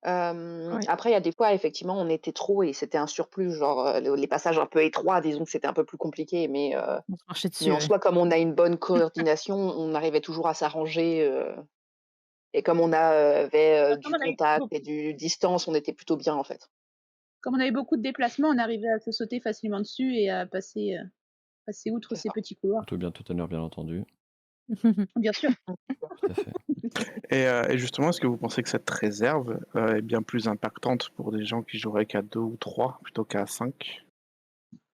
Oui. Après, il y a des fois, effectivement, on était trop et c'était un surplus, genre, les passages un peu étroits, disons que c'était un peu plus compliqué, mais On se marchait mais dessus, en ouais. soi, comme on a une bonne coordination, on arrivait toujours à s'arranger, et comme on avait, Comme du on avait contact beau et du distance, on était plutôt bien, en fait. comme on avait beaucoup de déplacements, on arrivait à se sauter facilement dessus et à passer outre C'est ces ça. petits couloirs. Tout bien, tout honneur, bien entendu. Bien sûr. Tout à fait. Et justement, est-ce que vous pensez que cette réserve est bien plus impactante pour des gens qui joueraient qu'à 2 ou 3 plutôt qu'à 5?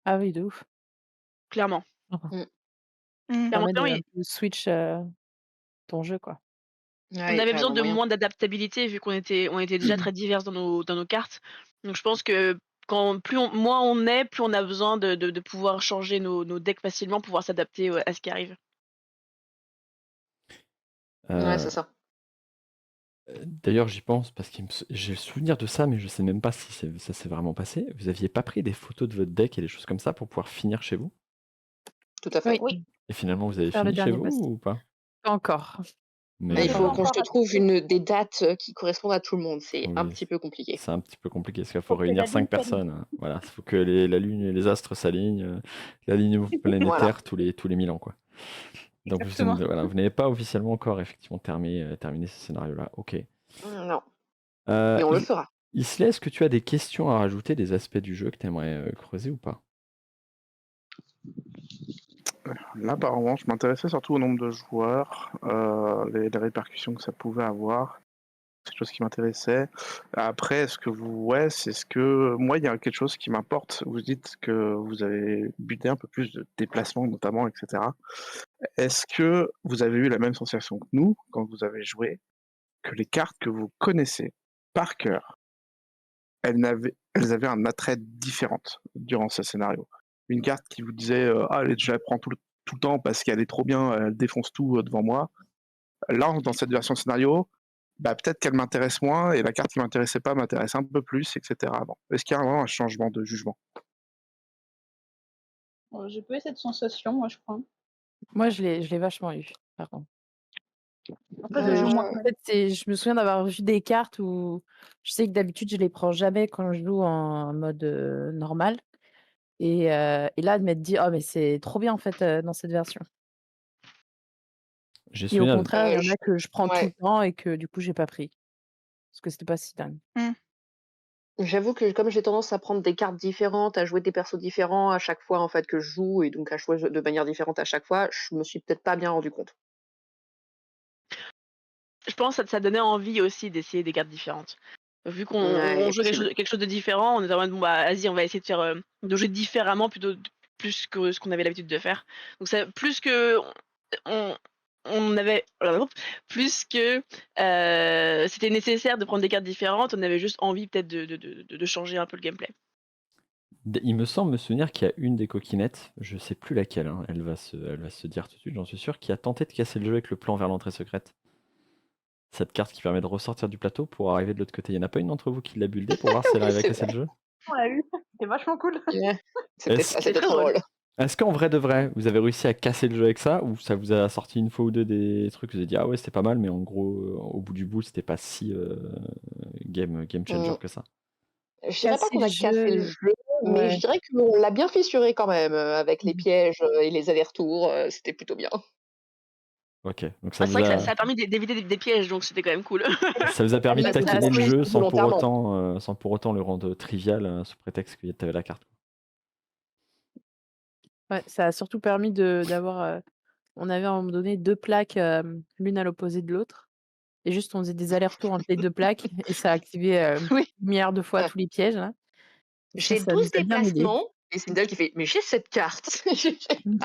Ah oui, de ouf. Clairement. Enfin, Mmh. Mmh. Clairement, permet de clairement, un peu switch, ton jeu, quoi. Ouais, on il y a avait besoin carrément de moyen. moins d'adaptabilité vu qu'on était déjà très diverses dans nos cartes. Donc je pense que moins on est, plus on a besoin de pouvoir changer nos decks facilement, pouvoir s'adapter, à ce qui arrive. Ouais, Heu c'est ça. D'ailleurs, j'y pense parce qu'il me s j'ai le souvenir de ça, mais je sais même pas si ça s'est vraiment passé. Vous aviez pas pris des photos de votre deck et des choses comme ça pour pouvoir finir chez vous? Tout à fait. Oui, Oui, Et finalement, vous avez faire le fini chez dernier vous post. ou pas? Pas encore. Mais Mais il on n'a pas faut qu'on encore se trouve des dates, qui correspondent à tout le monde. C'est un oui, petit peu compliqué. c'est un petit peu compliqué parce qu'il faut faut que la réunir lune 5 s'aligne. personnes, voilà, il faut que la lune et les astres s'alignent, l'alignement Voilà. planétaire tous les 1000 ans, quoi. Donc Exactement. voilà, vous n'avez pas officiellement encore effectivement terminé ce scénario-là, OK. Non, mais on le I fera. Isley, est-ce que tu as des questions à rajouter, des aspects du jeu que tu aimerais, creuser ou pas? Là, apparemment, je m'intéressais surtout au nombre de joueurs, les répercussions que ça pouvait avoir. C'est quelque chose qui m'intéressait. Après, c'est ce que moi, il y a quelque chose qui m'importe. Vous dites que vous avez buté un peu plus de déplacements, notamment, etc. Est-ce que vous avez eu la même sensation que nous quand vous avez joué, que les cartes que vous connaissez par cœur, elles avaient un attrait différent durant ce scénario? Une carte qui vous disait ah, je la prends tout le temps parce qu'elle est trop bien, elle défonce tout devant moi. Là, dans cette version scénario, bah, peut-être qu'elle m'intéresse moins et la carte qui m'intéressait pas m'intéresse un peu plus, etc. Bon. Est-ce qu'il y a vraiment un changement de jugement? J'ai pas eu cette sensation, moi, je crois. Moi, je l'ai vachement eu, par contre. Après, je joue moins En quand même. fait, je me souviens d'avoir vu des cartes où je sais que d'habitude, je les prends jamais quand je joue en mode, normal Et là, de m'être dit: «Oh mais c'est trop bien en fait, dans cette version». J'ai Et au souvenir contraire, il y en Je a que je prends tout le ouais, temps et que du coup j'ai pas pris. Parce que c'était pas si dingue. Mmh. j'avoue que comme j'ai tendance à prendre des cartes différentes, à jouer des persos différents à chaque fois, en fait, que je joue et donc à jouer de manière différente à chaque fois, je me suis peut-être pas bien rendu compte. Je pense que ça donnait envie aussi d'essayer des cartes différentes. Vu qu'on Ouais, il on est jouait possible. quelque chose de différent, on était en mode: «Bon bah, vas-y, on va essayer de faire, de jouer différemment plutôt plus que ce qu'on avait l'habitude de faire». Donc ça plus que on on avait plus que, c'était nécessaire de prendre des cartes différentes, on avait juste envie peut-être de changer un peu le gameplay. Il me semble me souvenir qu'il y a une des coquinettes, je sais plus laquelle, hein, elle va se dire tout de suite, j'en suis sûr, qui a tenté de casser le jeu avec le plan vers l'entrée secrète. Cette carte qui permet de ressortir du plateau pour arriver de l'autre côté. Il y en a pas une d'entre vous qui l'a buildée pour voir si elle Oui, arrive à c'est casser vrai. le jeu? On l'a eu, c'était vachement cool. Ouais. Est-ce C'était C'était très très drôle. drôle. est-ce qu'en vrai de vrai, vous avez réussi à casser le jeu avec ça? Ou ça vous a sorti une fois ou deux des trucs, vous avez dit: «Ah ouais, c'était pas mal», mais en gros, au bout du bout, c'était pas si, game changer Mmh. que ça? Je dirais pas Casser qu'on le a cassé le jeu, jeu, mais je ouais. dirais qu'on l'a bien fissuré quand même, avec les Mmh. pièges, et les allers-retours, c'était plutôt bien. OK, donc Ah, c'est vrai que ça a permis d'éviter des pièges, donc c'était quand même cool. ça vous a permis de Bah, ça a taquiner le su jeu Volontairement. sans pour autant le rendre trivial, sous prétexte que tu avais la carte. ouais, ça a surtout permis d'avoir, on avait à un moment donné 2 plaques, l'une à l'opposé de l'autre et juste on faisait des allers-retours entre les 2 plaques et ça activait, Oui. 1/2 de fois Ouais. tous les pièges là et J'ai ça nous 12 a bien aidés. déplacements et Sindel qui fait: «Mais j'ai cette carte». Mmh.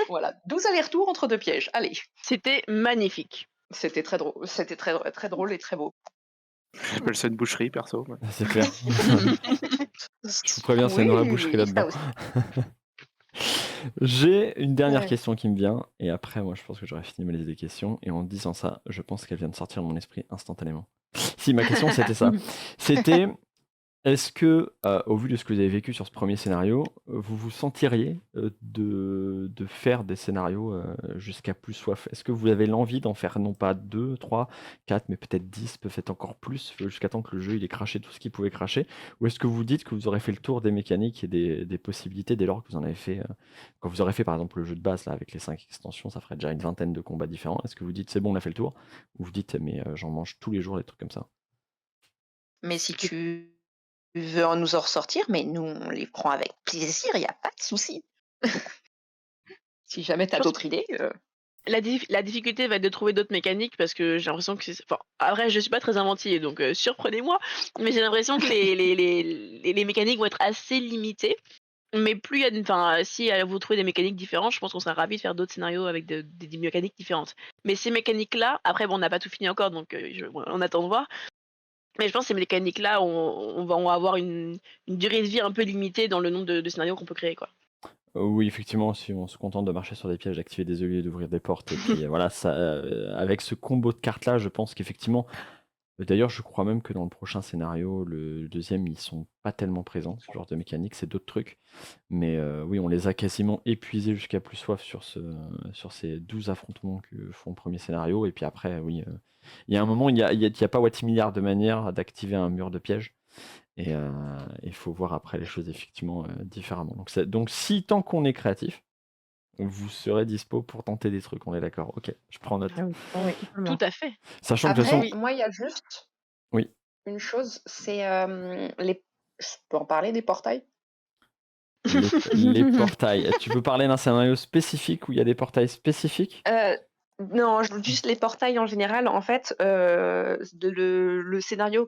Voilà, 12 allers-retours entre 2 pièges, allez. C'était magnifique. C'était très drôle, c'était très drôle et très beau. J'appelle ça une boucherie perso, ouais. C'est clair. Je vous préviens, c'est une vraie boucherie Oui, ça là-dedans. aussi. J'ai une dernière Ouais. question qui me vient et après moi je pense que j'aurais fini ma liste des questions et en disant ça, je pense qu'elle vient de sortir de mon esprit instantanément. Si, ma question c'était ça. C'était est-ce que, au vu de ce que vous avez vécu sur ce premier scénario, vous vous sentiriez, de faire des scénarios, jusqu'à plus soif? Est-ce que vous avez l'envie d'en faire non pas 2, 3, 4, mais peut-être 10, peut-être encore plus, jusqu'à temps que le jeu il ait craché tout ce qu'il pouvait cracher? Ou est-ce que vous dites que vous aurez fait le tour des mécaniques et des possibilités dès lors que vous en avez fait, quand vous aurez fait par exemple le jeu de base là avec les 5 extensions, ça ferait déjà une vingtaine de combats différents. Est-ce que vous dites: «C'est bon, on a fait le tour» ou vous dites: «Mais, j'en mange tous les jours des trucs comme ça»? Mais si tu veux nous en ressortir, mais nous, on les prend avec plaisir, il y a pas de souci. Si jamais tu Je as pense d'autres idées, la difficulté va être de trouver d'autres mécaniques parce que j'ai l'impression que c'est enfin, après je suis pas très inventive donc surprenez-moi, mais j'ai l'impression que les mécaniques vont être assez limitées. Mais plus il y a enfin, si, vous trouvez des mécaniques différentes, je pense qu'on sera ravis de faire d'autres scénarios avec des mécaniques différentes. Mais ces mécaniques-là, après bon, on n'a pas tout fini encore donc on attend de voir. Mais je pense que ces mécaniques-là, on va avoir une durée de vie un peu limitée dans le nombre de scénarios qu'on peut créer, quoi. Oui, effectivement, si on se contente de marcher sur des pièges, d'activer des œillets, d'ouvrir des portes et puis, voilà, ça, avec ce combo de cartes là, je pense qu'effectivement d'ailleurs, je crois même que dans le prochain scénario, le 2e, ils sont pas tellement présents, ce genre de mécanique, c'est d'autres trucs. Mais, oui, on les a quasiment épuisés jusqu'à plus soif sur ces 12 affrontements que font le premier scénario et puis après, oui, il y a un moment, il y a pas what milliard de manières d'activer un mur de piège et il faut voir après les choses effectivement, différemment. Donc si tant qu'on est créatif, vous serez dispo pour tenter des trucs, on est d'accord? OK, je prends note. Ah oui, oui. Tout totalement. à fait. Sachant que de toute Après, façon Oui. moi, il y a juste oui, une chose, c'est, les je peux en parler des portails? les portails. Tu veux parler d'un scénario spécifique où il y a des portails spécifiques? Non, juste les portails en général. En fait, le scénario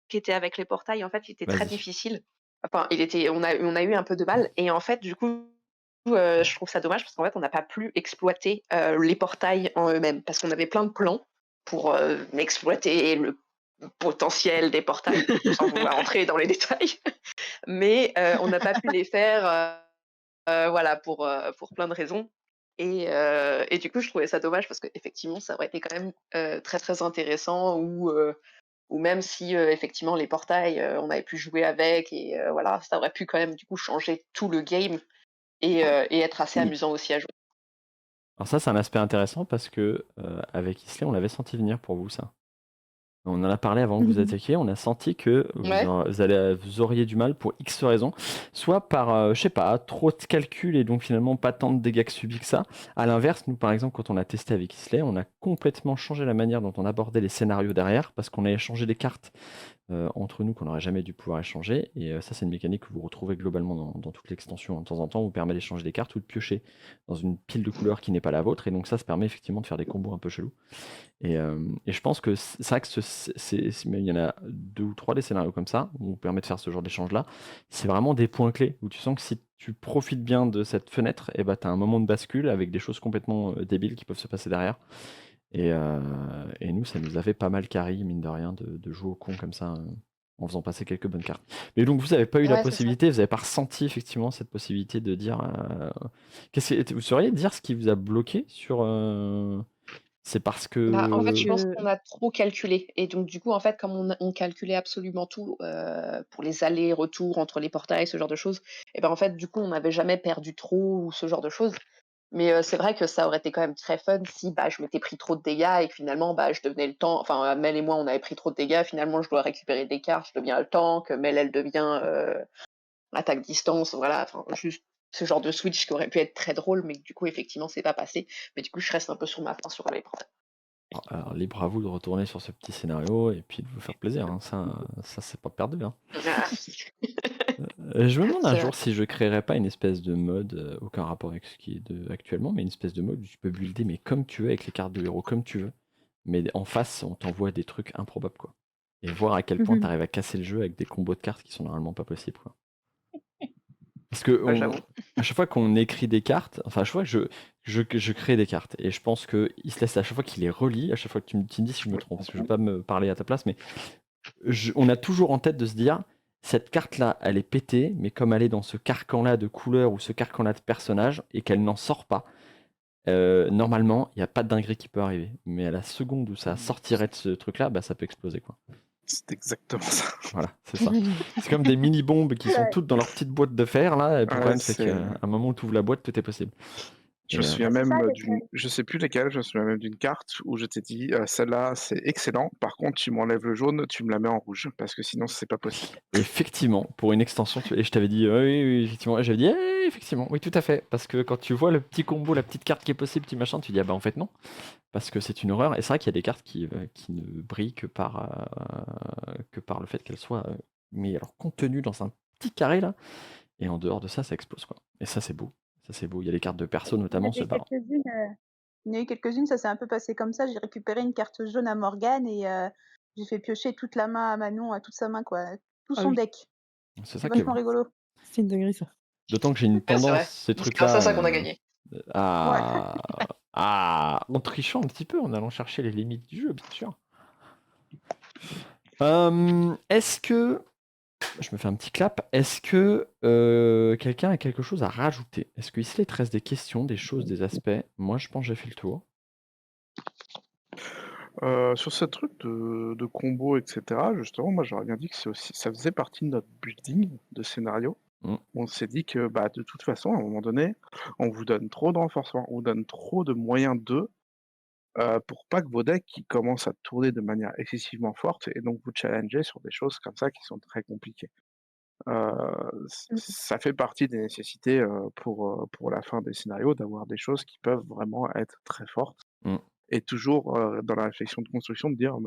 qui était avec les portails, en fait, il était très Vas-y. difficile. Enfin, on a eu un peu de mal et en fait, du coup, je trouve ça dommage parce qu'en fait, on n'a pas pu exploiter, les portails en eux-mêmes parce qu'on avait plein de plans pour, exploiter le potentiel des portails, sans vouloir entrer dans les détails. Mais, on n'a pas pu les faire, voilà, pour plein de raisons et du coup, je trouvais ça dommage parce qu'effectivement, ça aurait été quand même, très, très intéressant ou même si, effectivement les portails, on avait pu jouer avec et voilà, ça aurait pu quand même du coup changer tout le game et être assez amusant aussi à jouer. Alors ça, c'est un aspect intéressant parce que, avec Isley, on l'avait senti venir pour vous ça. On en a parlé avant que vous attaquiez, on a senti que Ouais. vous auriez du mal pour X raisons, soit par, je sais pas, trop de calculs et donc finalement pas tant de dégâts subis que ça. À l'inverse, nous par exemple, quand on a testé avec Islay, on a complètement changé la manière dont on abordait les scénarios derrière, parce qu'on a échangé des cartes entre nous qu'on n'aurait jamais dû pouvoir échanger. Et ça, c'est une mécanique que vous retrouvez globalement dans toute l'extension. De temps en temps, vous permet d'échanger des cartes ou de piocher dans une pile de couleurs qui n'est pas la vôtre. Et donc ça permet effectivement de faire des combos un peu chelous. Et je pense que c'est vrai que mais il y en a 2 ou 3 des scénarios comme ça, où on permet de faire ce genre d'échange-là. C'est vraiment des points clés, où tu sens que si tu profites bien de cette fenêtre, et bah, tu as un moment de bascule avec des choses complètement débiles qui peuvent se passer derrière. Et nous, ça nous avait pas mal carry, mine de rien, de jouer au con comme ça, en faisant passer quelques bonnes cartes. Mais donc vous n'avez pas eu la Ouais, c'est ça. possibilité, vous n'avez pas ressenti effectivement cette possibilité de dire... vous sauriez dire ce qui vous a bloqué sur... C'est parce Bah, en fait, je que... pense Que qu'on a trop calculé et donc du coup, en fait, comme on calculait absolument tout, pour les allers-retours entre les portails, ce genre de choses et ben, en fait, du coup, on n'avait jamais perdu trop ou ce genre de choses. Mais c'est vrai que ça aurait été quand même très fun si, bah, je m'étais pris trop de dégâts et que finalement, bah, je devenais le tank. Enfin, Mel et moi, on avait pris trop de dégâts. Finalement, je dois récupérer des cartes, je deviens le tank. Mel, elle devient attaque distance. Voilà, enfin, juste ce genre de switch qui aurait pu être très drôle, mais que, du coup, effectivement, c'est pas passé. Mais du coup, je reste un peu sur ma faim sur les portails. Alors, libre à vous de retourner sur ce petit scénario et puis de vous faire plaisir, hein. Ça c'est pas perdu, hein. Ah, Je me demande un c'est vrai. jour si je créerais pas une espèce de mode, aucun rapport avec ce qui est actuellement, mais une espèce de mode où tu peux builder mais comme tu veux avec les cartes de héros, comme tu veux. Mais en face, on t'envoie des trucs improbables, quoi. Et voir à quel point tu arrives à casser le jeu avec des combos de cartes qui sont normalement pas possibles, quoi. Parce que Ouais, j'avoue. à chaque fois qu'on écrit des cartes, enfin, à chaque fois que je crée des cartes, et je pense qu'il se laisse à chaque fois qu'il les relit, à chaque fois que tu me dis si je me trompe, parce que je ne vais pas me parler à ta place, mais on a toujours en tête de se dire, cette carte-là, elle est pétée, mais comme elle est dans ce carcan-là de couleurs ou ce carcan-là de personnages, et qu'elle n'en sort pas, normalement, il n'y a pas de dinguerie qui peut arriver. Mais à la seconde où ça sortirait de ce truc-là, bah, ça peut exploser, quoi. C'est exactement ça. Voilà, c'est ça. C'est comme des mini-bombes qui sont toutes dans leur petite boîte de fer, là, et puis le Ouais, problème, c'est c'est. qu'à un moment où tu ouvres la boîte, tout est possible. Je me Et, souviens C'est même ça, d'une, je sais plus lesquelles, je me souviens même d'une carte où je t'ai dit, celle-là, c'est excellent. Par contre, tu m'enlèves le jaune, tu me la mets en rouge, parce que sinon, c'est pas possible. effectivement, pour une extension, et je t'avais dit, oui, oui, effectivement, et j'avais dit, effectivement, oui, tout à fait, parce que quand tu vois le petit combo, la petite carte qui est possible, petit machin, tu dis, ah bah en fait non, parce que c'est une horreur, et c'est vrai qu'il y a des cartes qui ne brillent que par le fait qu'elles soient, mais alors contenues dans un petit carré, là, et en dehors de ça, ça explose, quoi. Et ça, c'est beau. Ça, c'est beau. Il y a les cartes de perso, Il y en notamment, avait quelques-unes, il y en a eu quelques-unes, ça s'est un peu passé comme ça. J'ai récupéré une carte jaune à Morgane et j'ai fait piocher toute la main à Manon, toute sa main quoi, tout Ah son oui, deck. c'est C'est ça qui est vachement beau. rigolo. c'est une dinguerie ça. D'autant que j'ai une Ouais, c'est tendance, vrai. ces C'est grâce à ça qu'on a trucs-là, gagné. Ouais. en trichant un petit peu, en allant chercher les limites du jeu, bien sûr. Est-ce que... Je me fais un petit clap. Est-ce que quelqu'un a quelque chose à rajouter? Est-ce que Islay te reste des questions, des choses, des aspects? Moi, je pense que j'ai fait le tour. Sur ce truc de combo, etc., justement, moi, j'aurais bien dit que ça faisait partie de notre building de scénario. Mm. On s'est dit que, bah, de toute façon, à un moment donné, on vous donne trop de renforcement, on vous donne trop de moyens d'eux, pour pas que vos decks ils commencent à tourner de manière excessivement forte et donc vous challenger sur des choses comme ça qui sont très compliquées. Ça fait partie des nécessités, pour la fin des scénarios d'avoir des choses qui peuvent vraiment être très fortes Mm. et toujours, dans la réflexion de construction de dire: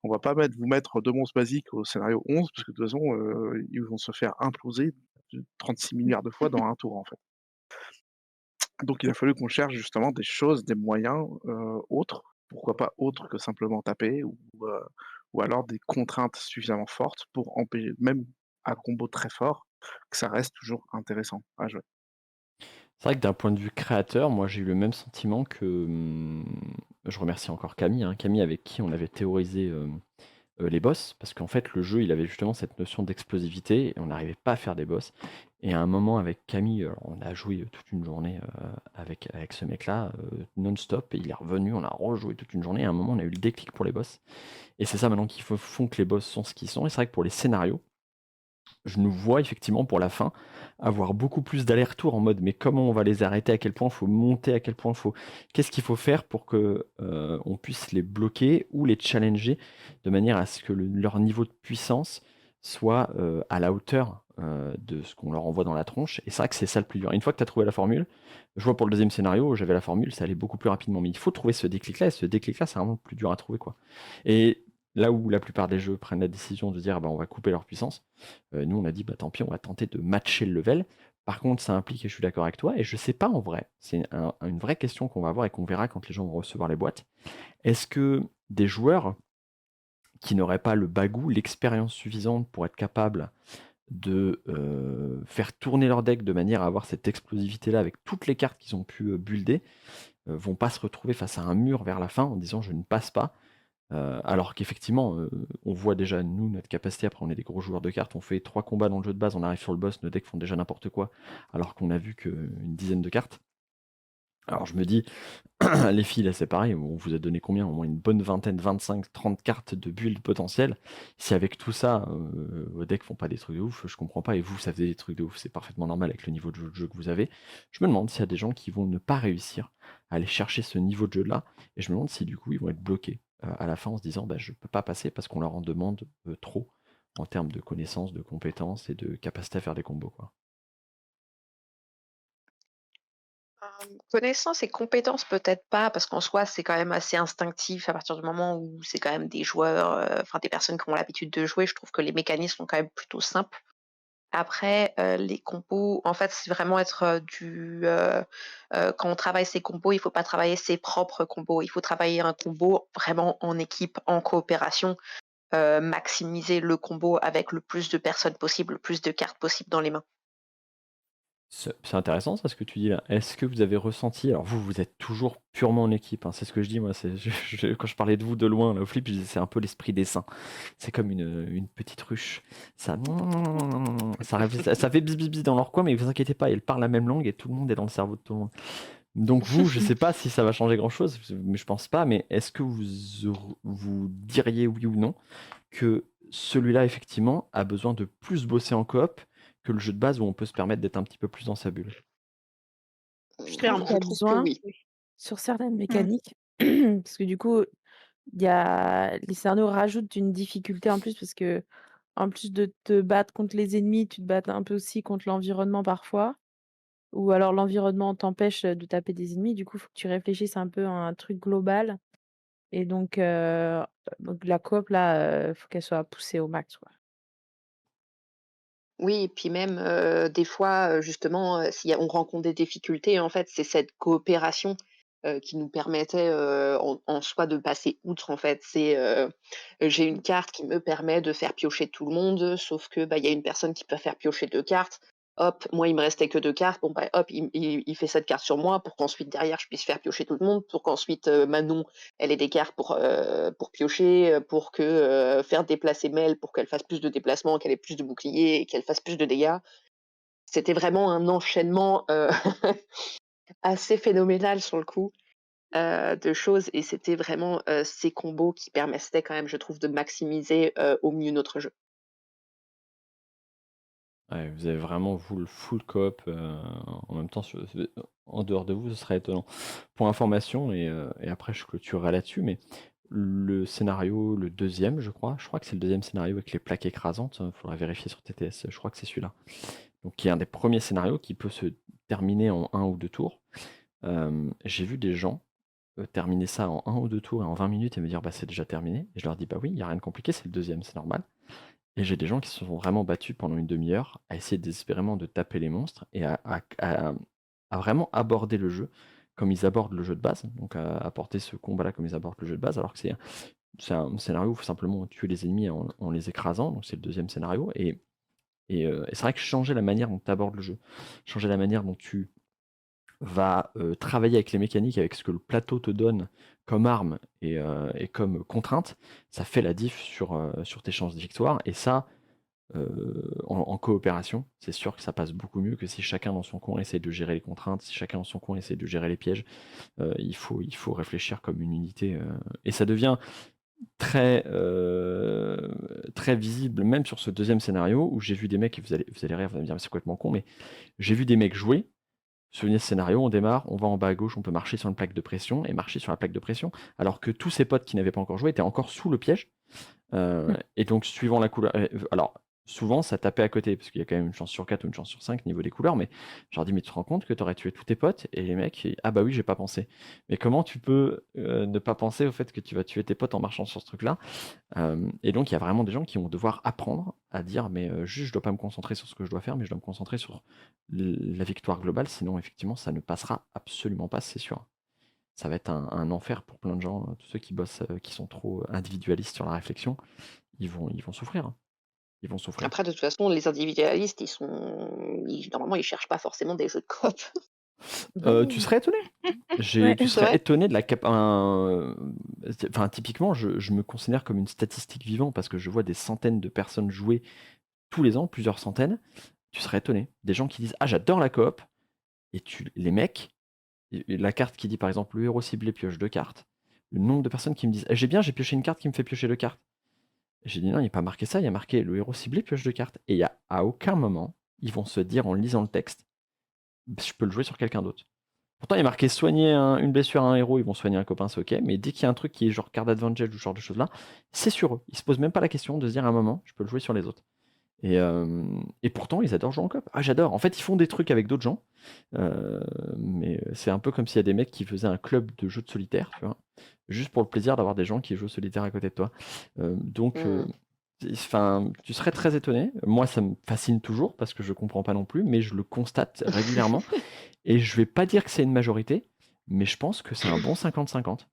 «On va pas vous mettre 2 monstres basiques au scénario 11 parce que de toute façon, ils vont se faire imploser 36 milliards de fois dans un tour, en fait». Donc il a fallu qu'on cherche justement des choses, des moyens, autres, pourquoi pas autres que simplement taper ou alors des contraintes suffisamment fortes pour empêcher même à combo très fort, que ça reste toujours intéressant à jouer. C'est vrai que d'un point de vue créateur, moi j'ai eu le même sentiment que... je remercie encore Camille, hein, Camille avec qui on avait théorisé les boss, parce qu'en fait le jeu il avait justement cette notion d'explosivité et on n'arrivait pas à faire des boss. Et à un moment avec Camille, on a joué toute une journée avec ce mec-là, non-stop, et il est revenu, on a rejoué toute une journée, et à un moment on a eu le déclic pour les boss. Et c'est ça maintenant qu'il font que les boss sont ce qu'ils sont, et c'est vrai que pour les scénarios, je nous vois effectivement pour la fin avoir beaucoup plus d'allers-retours en mode mais comment on va les arrêter, à quel point il faut monter, à quel point il faut... Qu'est-ce qu'il faut faire pour que on puisse les bloquer ou les challenger de manière à ce que leur niveau de puissance soit à la hauteur de ce qu'on leur envoie dans la tronche. Et c'est vrai que c'est ça le plus dur. Une fois que tu as trouvé la formule, je vois pour le deuxième scénario, j'avais la formule, ça allait beaucoup plus rapidement. Mais il faut trouver ce déclic-là, et ce déclic-là, c'est vraiment le plus dur à trouver, quoi. Et là où la plupart des jeux prennent la décision de dire bah, on va couper leur puissance, nous on a dit bah tant pis, on va tenter de matcher le level. Par contre, ça implique, et je suis d'accord avec toi, et je sais pas en vrai, c'est une vraie question qu'on va avoir et qu'on verra quand les gens vont recevoir les boîtes. Est-ce que des joueurs qui n'auraient pas le bagou, l'expérience suffisante pour être capables de faire tourner leur deck de manière à avoir cette explosivité-là avec toutes les cartes qu'ils ont pu builder, vont pas se retrouver face à un mur vers la fin en disant je ne passe pas, alors qu'effectivement, on voit déjà, nous, notre capacité, après on est des gros joueurs de cartes, on fait 3 combats dans le jeu de base, on arrive sur le boss, nos decks font déjà n'importe quoi, alors qu'on a vu qu'une dizaine de cartes. Alors je me dis, les filles, là c'est pareil, on vous a donné combien? Au moins une bonne vingtaine, 25, 30 cartes de build potentielles. Si avec tout ça, vos decks font pas des trucs de ouf, je comprends pas, et vous, ça faisait des trucs de ouf, c'est parfaitement normal avec le niveau de jeu que vous avez. Je me demande s'il y a des gens qui vont ne pas réussir à aller chercher ce niveau de jeu-là, et je me demande si du coup ils vont être bloqués à la fin en se disant bah, je peux pas passer parce qu'on leur en demande trop en termes de connaissances, de compétences et de capacité à faire des combos, quoi. Connaissances et compétences, peut-être pas, parce qu'en soi, c'est quand même assez instinctif à partir du moment où c'est quand même des joueurs, enfin des personnes qui ont l'habitude de jouer. Je trouve que les mécanismes sont quand même plutôt simples. Après, les compos, en fait, c'est vraiment être, quand on travaille ses compos, il faut pas travailler ses propres compos. Il faut travailler un combo vraiment en équipe, en coopération, maximiser le combo avec le plus de personnes possible, le plus de cartes possible dans les mains. C'est intéressant ça ce que tu dis là. Est-ce que vous avez ressenti, alors vous êtes toujours purement en équipe, hein, c'est ce que je dis moi, quand je parlais de vous de loin là, au flip, je disais c'est un peu l'esprit des saints. C'est comme une petite ruche. Ça, ça fait bis bis bis dans leur coin, mais vous inquiétez pas, ils parlent la même langue et tout le monde est dans le cerveau de tout le monde. Donc vous, je sais pas si ça va changer grand-chose, mais je pense pas, mais est-ce que vous diriez oui ou non que celui-là, effectivement, a besoin de plus bosser en coop que le jeu de base où on peut se permettre d'être un petit peu plus dans sa bulle? Je trouve Clairement. qu'il y Je a trouve que besoin oui. sur certaines Mmh. mécaniques, parce que du coup, il y a les scénarios rajoutent une difficulté en plus parce que en plus de te battre contre les ennemis, tu te bats un peu aussi contre l'environnement parfois, ou alors l'environnement t'empêche de taper des ennemis. Du coup, il faut que tu réfléchisses un peu à un truc global. Et donc la coop là, faut qu'elle soit poussée au max, quoi. Oui, et puis même, des fois, justement, si on rencontre des difficultés, en fait, c'est cette coopération, qui nous permettait, en soi de passer outre, en fait. C'est, j'ai une carte qui me permet de faire piocher tout le monde, sauf que, bah, il y a une personne qui peut faire piocher 2 cartes. Hop, moi, il me restait que 2 cartes. Bon, bah, hop, il fait cette carte sur moi pour qu'ensuite derrière je puisse faire piocher tout le monde, pour qu'ensuite, Manon, elle ait des cartes pour piocher, pour que, faire déplacer Mel pour qu'elle fasse plus de déplacements, qu'elle ait plus de boucliers et qu'elle fasse plus de dégâts. C'était vraiment un enchaînement, assez phénoménal sur le coup, de choses, et c'était vraiment, ces combos qui permettaient quand même, je trouve, de maximiser, au mieux notre jeu. Ouais, vous avez vraiment, vous, le full coop en même temps, en dehors de vous, ce serait étonnant. Pour information, et après je clôturerai là-dessus, mais le scénario, le deuxième, je crois que c'est le deuxième scénario avec les plaques écrasantes, il faudra vérifier sur TTS, je crois que c'est celui-là. Donc, qui est un des premiers scénarios qui peut se terminer en 1 ou 2 tours. J'ai vu des gens terminer ça en 1 ou 2 tours et en 20 minutes et me dire bah c'est déjà terminé. Et je leur dis bah oui, il n'y a rien de compliqué, c'est le deuxième, c'est normal. Et j'ai des gens qui se sont vraiment battus pendant une demi-heure à essayer désespérément de taper les monstres et à vraiment aborder le jeu comme ils abordent le jeu de base, donc à apporter ce combat-là comme ils abordent le jeu de base, alors que c'est un scénario où il faut simplement tuer les ennemis en les écrasant, donc c'est le deuxième scénario. Et c'est vrai que changer la manière dont tu abordes le jeu, changer la manière dont tu vas travailler avec les mécaniques, avec ce que le plateau te donne comme arme et comme contrainte, ça fait la diff sur tes chances de victoire. Et ça, en coopération, c'est sûr que ça passe beaucoup mieux que si chacun dans son coin essaie de gérer les contraintes, si chacun dans son coin essaie de gérer les pièges. Il faut réfléchir comme une unité. Et ça devient très, très visible, même sur ce deuxième scénario où j'ai vu des mecs, et vous allez rire, vous allez me dire: «Mais c'est complètement con», mais j'ai vu des mecs jouer. Souvenez ce scénario, on démarre, on va en bas à gauche, on peut marcher sur une plaque de pression et marcher sur la plaque de pression, alors que tous ses potes qui n'avaient pas encore joué étaient encore sous le piège. Et donc suivant la couleur, alors souvent ça tapait à côté, parce qu'il y a quand même une chance sur 4 ou une chance sur 5 niveau des couleurs, mais je leur dis: «Mais tu te rends compte que tu aurais tué tous tes potes?» Et les mecs: «Ah bah oui, j'ai pas pensé». Mais comment tu peux, ne pas penser au fait que tu vas tuer tes potes en marchant sur ce truc-là? Et donc il y a vraiment des gens qui vont devoir apprendre à dire: «Mais juste je dois pas me concentrer sur ce que je dois faire, mais je dois me concentrer sur la victoire globale, sinon effectivement ça ne passera absolument pas, c'est sûr». Ça va être un enfer pour plein de gens, tous ceux qui bossent, qui sont trop individualistes sur la réflexion, ils vont souffrir, hein. Ils vont souffrir. Après, de toute façon, les individualistes, normalement, ils cherchent pas forcément des jeux de coop. Tu serais étonné. Ouais. Tu C'est serais vrai? étonné de la cap enfin typiquement je me considère comme une statistique vivante parce que je vois des centaines de personnes jouer tous les ans, plusieurs centaines. Tu serais étonné. Des gens qui disent: «Ah j'adore la coop», et les mecs, et la carte qui dit par exemple: «Le héros ciblé pioche 2 cartes». Le nombre de personnes qui me disent: «Eh j'ai pioché une carte qui me fait piocher 2 cartes». J'ai dit: «Non, il n'y a pas marqué ça, il y a marqué: "Le héros ciblé pioche 2 cartes"», et il y a à aucun moment, ils vont se dire en lisant le texte: «Je peux le jouer sur quelqu'un d'autre». Pourtant, il y a marqué: «Soigner une blessure à un héros», ils vont soigner un copain, c'est OK, mais dès qu'il y a un truc qui est genre card advantage ou ce genre de choses là, c'est sur eux. Ils se posent même pas la question de se dire à un moment: «Je peux le jouer sur les autres». Et pourtant, ils adorent jouer en coop. Ah, j'adore. En fait, ils font des trucs avec d'autres gens, mais c'est un peu comme s'il y a des mecs qui faisaient un club de jeux de solitaire, tu vois? Juste pour le plaisir d'avoir des gens qui jouent au solitaire à côté de toi. Donc Mmh. enfin, tu serais très étonné. Moi, ça me fascine toujours parce que je comprends pas non plus, mais je le constate régulièrement et je vais pas dire que c'est une majorité, mais je pense que c'est un bon 50-50.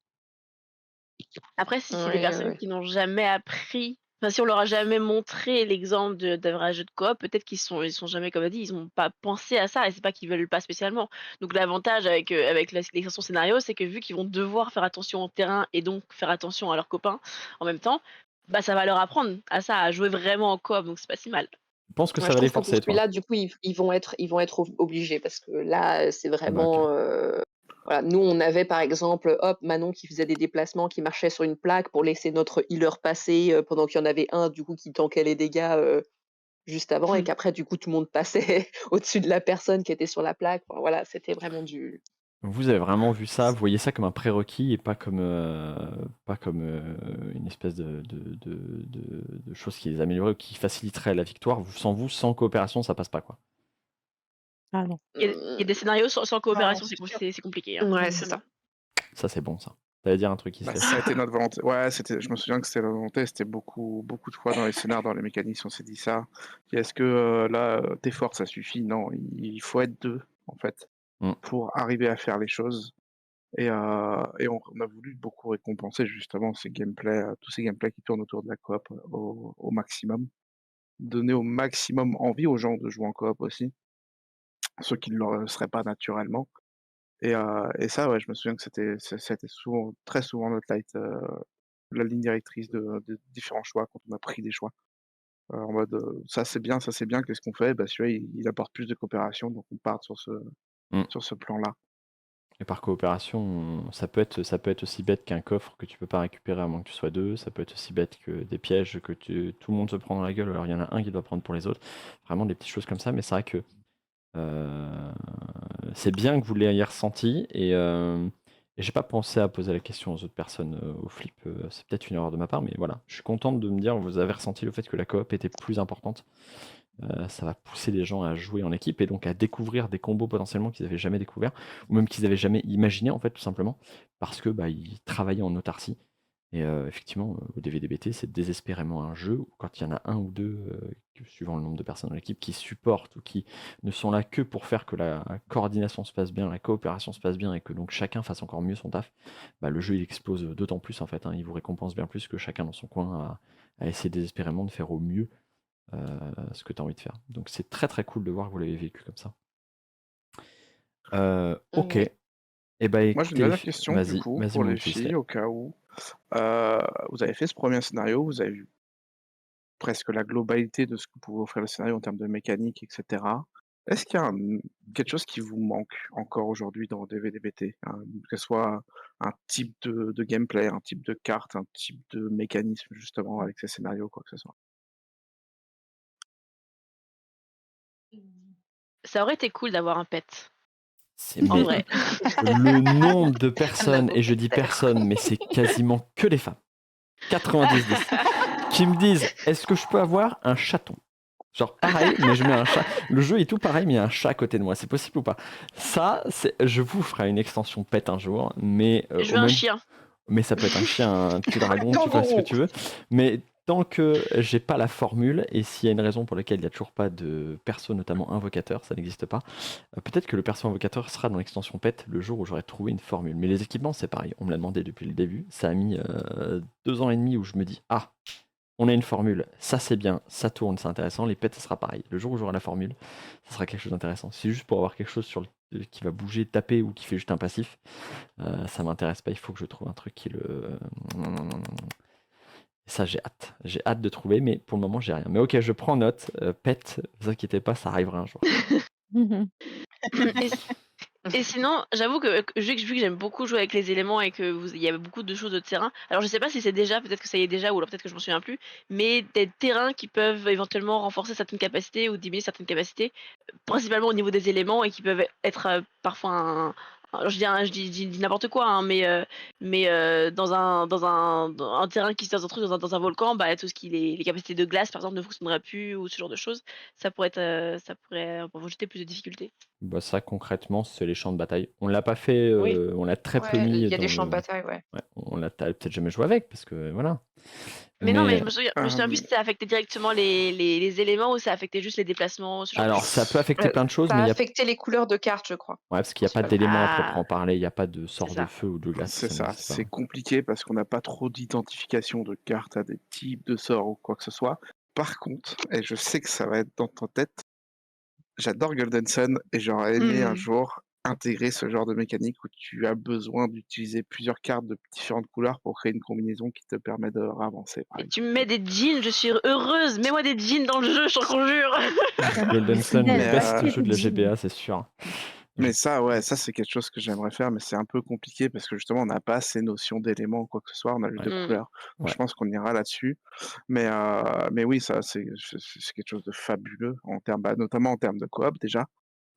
Après, si c'est des Ouais, ouais, personnes ouais. qui n'ont jamais appris, enfin, si on leur a jamais montré l'exemple d'un vrai jeu de coop, peut-être ils sont jamais, comme on a dit, ils ont pas pensé à ça et c'est pas qu'ils veulent pas spécialement. Donc l'avantage avec l'extension scénario, c'est que vu qu'ils vont devoir faire attention au terrain et donc faire attention à leurs copains en même temps, bah, ça va leur apprendre à ça, à jouer vraiment en coop, donc c'est pas si mal. Je pense que Ouais, ça je va les trouve que pour forcer, toi? celui-là, du coup, ils vont être obligés parce que là, c'est Ah bah, OK. vraiment, voilà. Nous, on avait, par exemple, hop, Manon qui faisait des déplacements, qui marchait sur une plaque pour laisser notre healer passer, pendant qu'il y en avait un, du coup, qui tankait les dégâts, juste avant et qu'après, du coup, tout le monde passait au-dessus de la personne qui était sur la plaque. Enfin, voilà, c'était vraiment du Vous avez vraiment vu ça, vous voyez ça comme un prérequis et pas comme, une espèce de chose qui les améliorerait ou qui faciliterait la victoire. Vous, sans coopération, ça passe pas, quoi. Ah non. Il y a des scénarios sans Non, coopération, c'est sûr. c'est compliqué, hein, Ouais, c'est vraiment. ça. Ça, c'est bon, ça. Tu allais dire un truc, Bah, Isley? ça a été notre volonté. Ouais, je me souviens que c'était la volonté, c'était beaucoup, beaucoup de fois dans les scénars, dans les mécanismes, on s'est dit ça. Est-ce que là, tes forces, ça suffit? Non, il faut être deux, en fait, Mmh. pour arriver à faire les choses. Et on a voulu beaucoup récompenser justement ces gameplays, tous ces gameplays qui tournent autour de la coop au maximum. Donner au maximum envie aux gens de jouer en coop aussi, ceux qui ne le seraient pas naturellement. Et ça, ouais, je me souviens que c'était souvent, très souvent notre la ligne directrice de différents choix quand on a pris des choix. En mode, ça c'est bien, qu'est-ce qu'on fait? Bah, celui-là il apporte plus de coopération, donc on part Mmh. sur ce plan-là. Et par coopération, ça peut être aussi bête qu'un coffre que tu peux pas récupérer à moins que tu sois 2. Ça peut être aussi bête que des pièges que tout le monde se prend dans la gueule, alors il y en a un qui doit prendre pour les autres. Vraiment des petites choses comme ça, mais c'est vrai que, heu, c'est bien que vous l'ayez ressenti et j'ai pas pensé à poser la question aux autres personnes, au flip, c'est peut-être une erreur de ma part, mais voilà. Je suis contente de me dire, vous avez ressenti le fait que la coop était plus importante. Ça va pousser les gens à jouer en équipe et donc à découvrir des combos potentiellement qu'ils avaient jamais découverts ou même qu'ils avaient jamais imaginé en fait, tout simplement, parce que, bah, ils travaillaient en autarcie et effectivement, au DVDBT, c'est désespérément un jeu où quand il y en a un ou 2, suivant le nombre de personnes dans l'équipe, qui supportent ou qui ne sont là que pour faire que la coordination se passe bien, la coopération se passe bien et que donc chacun fasse encore mieux son taf, bah, le jeu il explose, d'autant plus en fait, hein. Il vous récompense bien plus que chacun dans son coin à essayer désespérément de faire au mieux ce que tu as envie de faire. Donc c'est très très cool de voir que vous l'avez vécu comme ça. OK. Ouais. Et bah Moi, j'ai une écoutez les dernière filles, question du coup vas-y pour mon les petit filles Isley. au cas où. Vous avez fait ce premier scénario, vous avez vu presque la globalité de ce que pouvait offrir le scénario en termes de mécanique et cetera. Est-ce qu'il y a quelque chose qui vous manque encore aujourd'hui dans DVDBT? Que ce soit un type de gameplay, un type de carte, un type de mécanisme justement avec ces scénarios, quoi que ce soit? Ça aurait été cool d'avoir un pet, C'est en mais vrai. le nombre de Il y en a personnes, et je beaucoup dis d'ailleurs. personnes, mais c'est quasiment que des femmes, 90-10, qui me disent: «Est-ce que je peux avoir un chaton?» Genre pareil, mais je mets un chat. Le jeu est tout pareil, mais il y a un chat à côté de moi. C'est possible ou pas? Ça, je vous ferai une extension pet un jour, mais Je au veux un même chien. mais ça peut être un chien, un petit dragon, tu fais ce que Kangourou. tu veux. Mais tant que j'ai pas la formule, et s'il y a une raison pour laquelle il n'y a toujours pas de perso, notamment invocateur, ça n'existe pas, peut-être que le perso invocateur sera dans l'extension PET le jour où j'aurai trouvé une formule. Mais les équipements, c'est pareil. On me l'a demandé depuis le début. Ça a mis 2 ans et demi où je me dis: ah, on a une formule, ça c'est bien, ça tourne, c'est intéressant. Les pets, ça sera pareil. Le jour où j'aurai la formule, ça sera quelque chose d'intéressant. C'est juste pour avoir quelque chose qui va bouger, taper ou qui fait juste un passif. Ça m'intéresse pas. Il faut que je trouve un truc qui le. Ça, j'ai hâte. J'ai hâte de trouver, mais pour le moment, j'ai rien. Mais ok, je prends note. Pet, ne vous inquiétez pas, ça arrivera un jour. Et sinon, j'avoue que vu que j'aime beaucoup jouer avec les éléments et que il y a beaucoup de choses de terrain, alors je sais pas si c'est déjà, peut-être que ça y est déjà, ou alors peut-être que je m'en souviens plus, mais des terrains qui peuvent éventuellement renforcer certaines capacités ou diminuer certaines capacités, principalement au niveau des éléments et qui peuvent être parfois je dis n'importe quoi, hein, mais dans un terrain qui se dans un truc, dans un volcan, bah, tout ce qui les capacités de glace, par exemple, ne fonctionneraient plus ou ce genre de choses. Ça pourrait rajouter plus de difficultés. Bah, ça, concrètement, c'est les champs de bataille. On l'a pas fait, Oui. on l'a très peu Ouais, il mis y a dans des champs de le. bataille, ouais. Ouais, on l'a peut-être jamais joué avec, parce que voilà. Mais non, mais Mais je me souviens plus Hem, si ça affectait directement les éléments ou ça affectait juste les déplacements, ce genre de alors, choses. ça peut affecter plein de choses, Ça mais a il y a. affecté les couleurs de cartes, je crois, Ouais, parce qu'il n'y a pas principalement. d'éléments à proprement Ah, parler, il n'y a pas de c'est sort de ça. feu ou de glace, c'est ça ça, n'existe c'est pas. compliqué parce qu'on n'a pas trop d'identification de cartes à des types de sorts ou quoi que ce soit. Par contre, et je sais que ça va être dans ta tête, j'adore Golden Sun et j'aurais aimé un Mmh. jour intégrer ce genre de mécanique où tu as besoin d'utiliser plusieurs cartes de différentes couleurs pour créer une combinaison qui te permet de avancer, par Et tu exemple. me mets des jeans, je suis heureuse. Mets-moi des jeans dans le jeu, je t'en conjure. Golden Sun, le Mais, best jeu de la Jean. GBA, c'est sûr. mais ça, ouais, ça c'est quelque chose que j'aimerais faire, mais c'est un peu compliqué parce que justement on n'a pas ces notions d'éléments ou quoi que ce soit, on a juste Ouais. de couleurs. Donc Ouais. je pense qu'on ira là-dessus. Mais oui, ça c'est quelque chose de fabuleux en termes, bah, notamment en termes de coop déjà.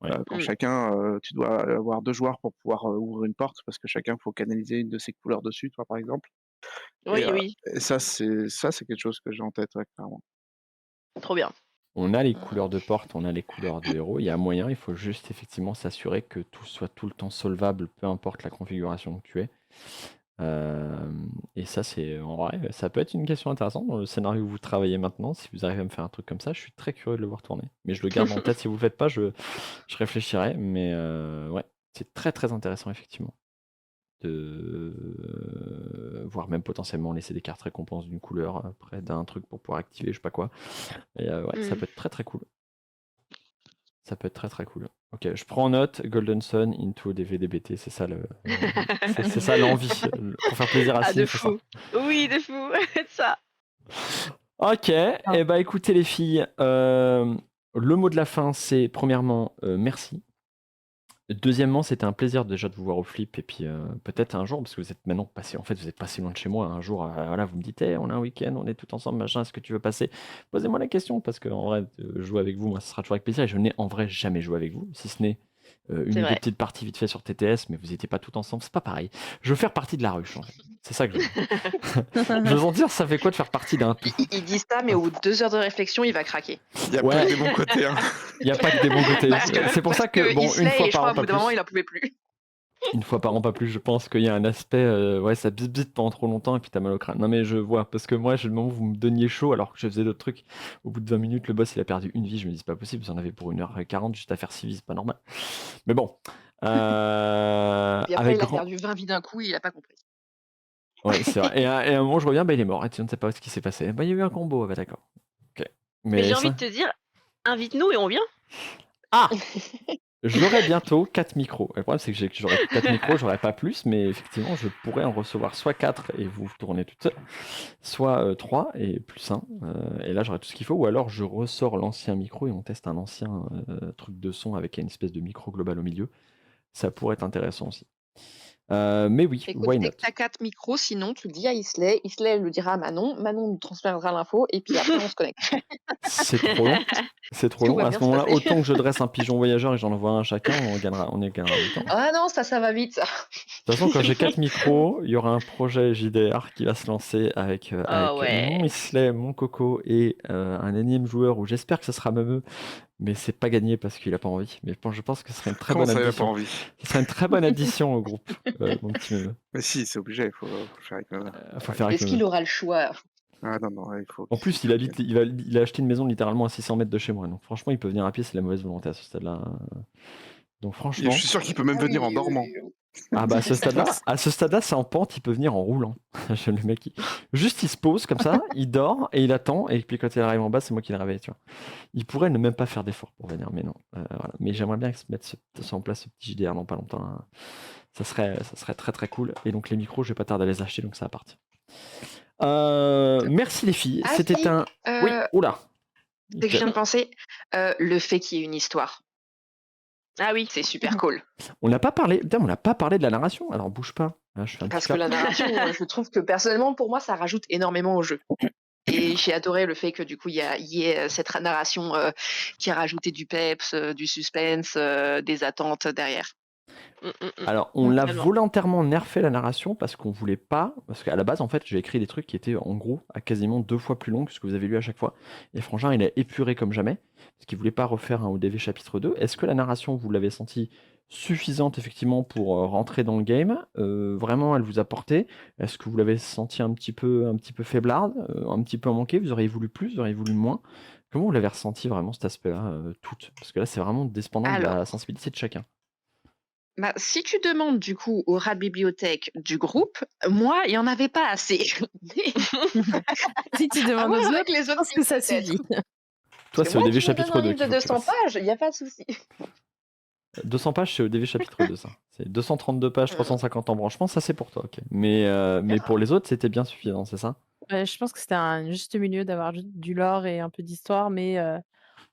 Ouais. Quand chacun, tu dois avoir 2 joueurs pour pouvoir, ouvrir une porte parce que chacun faut canaliser une de ses couleurs dessus, toi par exemple. Et, Oui, oui, ça c'est quelque chose que j'ai en tête, ouais, clairement. trop bien. On a les couleurs de porte, on a les couleurs de héros. Il y a moyen, il faut juste effectivement s'assurer que tout soit tout le temps solvable, peu importe la configuration que tu es. Et ça, c'est en vrai, ça peut être une question intéressante dans le scénario où vous travaillez maintenant. Si vous arrivez à me faire un truc comme ça, je suis très curieux de le voir tourner. Mais je le garde en tête. Si vous le faites pas, je réfléchirai. Mais ouais, c'est très très intéressant effectivement de voir même potentiellement laisser des cartes récompenses d'une couleur près d'un truc pour pouvoir activer, je sais pas quoi. Et ouais, ça peut être très très cool. Ça peut être très très cool. Ok, je prends en note Golden Sun into DVDBT, c'est ça c'est ça l'envie. Pour faire plaisir à Ah, de Sim, c'est ça. fou. Oui, de fou. ça. Ok, et bah écoutez les filles, le mot de la fin c'est premièrement merci. Deuxièmement, c'était un plaisir déjà de vous voir au flip et puis peut-être un jour, parce que vous êtes maintenant passé, en fait vous êtes passé loin de chez moi, un jour voilà, vous me dites hey, on a un week-end, on est tout ensemble, machin, est-ce que tu veux passer? Posez-moi la question, parce qu'en vrai, jouer avec vous, moi, ce sera toujours avec plaisir, et je n'ai en vrai jamais joué avec vous, si ce n'est une C'est ou deux vrai. petites parties vite fait sur TTS, mais vous n'étiez pas tout ensemble, c'est pas pareil. Je veux faire partie de la ruche, en fait. C'est ça que je veux. Je veux sentir, ça fait quoi de faire partie d'un tout? Il dit ça, mais au bout de 2 heures de réflexion, il va craquer. Il y a pas Ouais. que des bons côtés, hein. Il n'y a pas que des bons côtés. C'est pour ça que, bon, une fois et je par crois an, au bout pas d'un moment, plus. il en pouvait plus. Une fois par an, pas plus, je pense qu'il y a un aspect, ouais, ça bite pendant trop longtemps et puis t'as mal au crâne. Non mais je vois, parce que moi, le moment où vous me donniez chaud alors que je faisais d'autres trucs, au bout de 20 minutes, le boss il a perdu une vie, je me dis c'est pas possible, vous en avez pour 1h40 juste à faire 6 vies, c'est pas normal. Mais bon, Puis après, avec il a grand... perdu 20 vies d'un coup, il a pas compris. Ouais, c'est vrai. Et à un moment, je reviens, bah il est mort, et tu ne sais pas ce qui s'est passé. Bah il y a eu un combo, bah d'accord. Ok. Mais j'ai ça... envie de te dire, invite-nous et on vient. Ah J'aurai bientôt 4 micros. Le problème, c'est que j'aurai 4 micros, j'aurai pas plus, mais effectivement, je pourrais en recevoir soit 4 et vous tournez toute seule, soit 3 et plus 1. Et là, j'aurai tout ce qu'il faut. Ou alors, je ressors l'ancien micro et on teste un ancien truc de son avec une espèce de micro global au milieu. Ça pourrait être intéressant aussi. Mais oui, Écoute, why dès not? que tu as 4 micros, sinon tu le dis à Isley, Isley elle le dira à Manon, Manon nous transférera l'info et puis après on se connecte. C'est trop long. C'est trop Tout long. va À bien ce se moment-là, passer. autant que je dresse un pigeon voyageur et j'en envoie un à chacun, on y gagnera du temps. Ah non, ça va vite ça. De toute façon, quand j'ai 4 micros, il y aura un projet JDR qui va se lancer avec, Ah avec mon ouais. Islay, mon Coco et un énième joueur où j'espère que ce sera Memeux, mais c'est pas gagné parce qu'il a pas envie. Mais je pense que ce serait une très Comment bonne ça, il a pas addition. envie? Ce serait une très bonne addition au groupe, mon petit Memeux. Mais si, c'est obligé, il faut faire avec Memeux. Faut faire avec Est-ce qu'il Memeux. aura le choix? Ah non, il faut En qu'il plus, il a acheté une maison littéralement à 600 mètres de chez moi. Donc franchement, il peut venir à pied, c'est la mauvaise volonté à ce stade-là. Donc Je franchement, suis sûr qu'il peut même Ah venir en oui, dormant. ah bah Ça passe. à ce stade-là, c'est en pente, il peut venir en roulant. Le mec, juste il se pose comme ça, il dort et il attend, et puis quand il arrive en bas, c'est moi qui le réveille, tu vois. Il pourrait ne même pas faire d'effort pour venir, mais non. Voilà. Mais j'aimerais bien se mettre en place ce petit JDR dans pas longtemps, hein. Ça serait très très cool. Et donc les micros, je vais pas tarder à les acheter, donc ça va partir. Merci les filles. Ah C'était si, un. Oui, oula. dès que je viens de penser, le fait qu'il y ait une histoire, Ah oui. c'est super cool. On n'a pas parlé. Putain, on n'a pas parlé de la narration. Alors bouge pas. Là, je fais un Parce petit que clap. la narration, je trouve que personnellement, pour moi, ça rajoute énormément au jeu. Et j'ai adoré le fait que du coup, il y ait cette narration qui a rajouté du peps, du suspense, des attentes derrière. Alors, on l'a Totalement. volontairement nerfé la narration parce qu'on voulait pas. Parce qu'à la base, en fait, j'ai écrit des trucs qui étaient en gros à quasiment 2 fois plus longs que ce que vous avez lu à chaque fois. Et Frangin, il a épuré comme jamais parce qu'il voulait pas refaire un ODV chapitre 2. Est-ce que la narration, vous l'avez sentie suffisante effectivement pour rentrer dans le game? Vraiment, elle vous a porté? Est-ce que vous l'avez senti un petit peu faiblarde, un petit peu manqué? Vous auriez voulu plus, vous auriez voulu moins? Comment vous l'avez ressenti vraiment cet aspect-là, toutes? Parce que là, c'est vraiment dépendant de la Alors, sensibilité de chacun. bah, si tu demandes du coup au rat de bibliothèque du groupe, moi, il n'y en avait pas assez. Si tu À demandes voir aux avec autres, les je autres pense que livres ça peut-être. suffit. Toi, Parce que c'est moi, ODV tu me donnes chapitre un 2 livre qu'il de faut que tu 200 fasses. pages, il n'y a pas de souci. 200 pages, c'est ODV chapitre 2, ça. C'est 232 pages, Mm. 350 embranchements, ça c'est pour toi, ok. Mais pour les autres, c'était bien suffisant, c'est ça? Je pense que c'était un juste milieu d'avoir du lore et un peu d'histoire, mais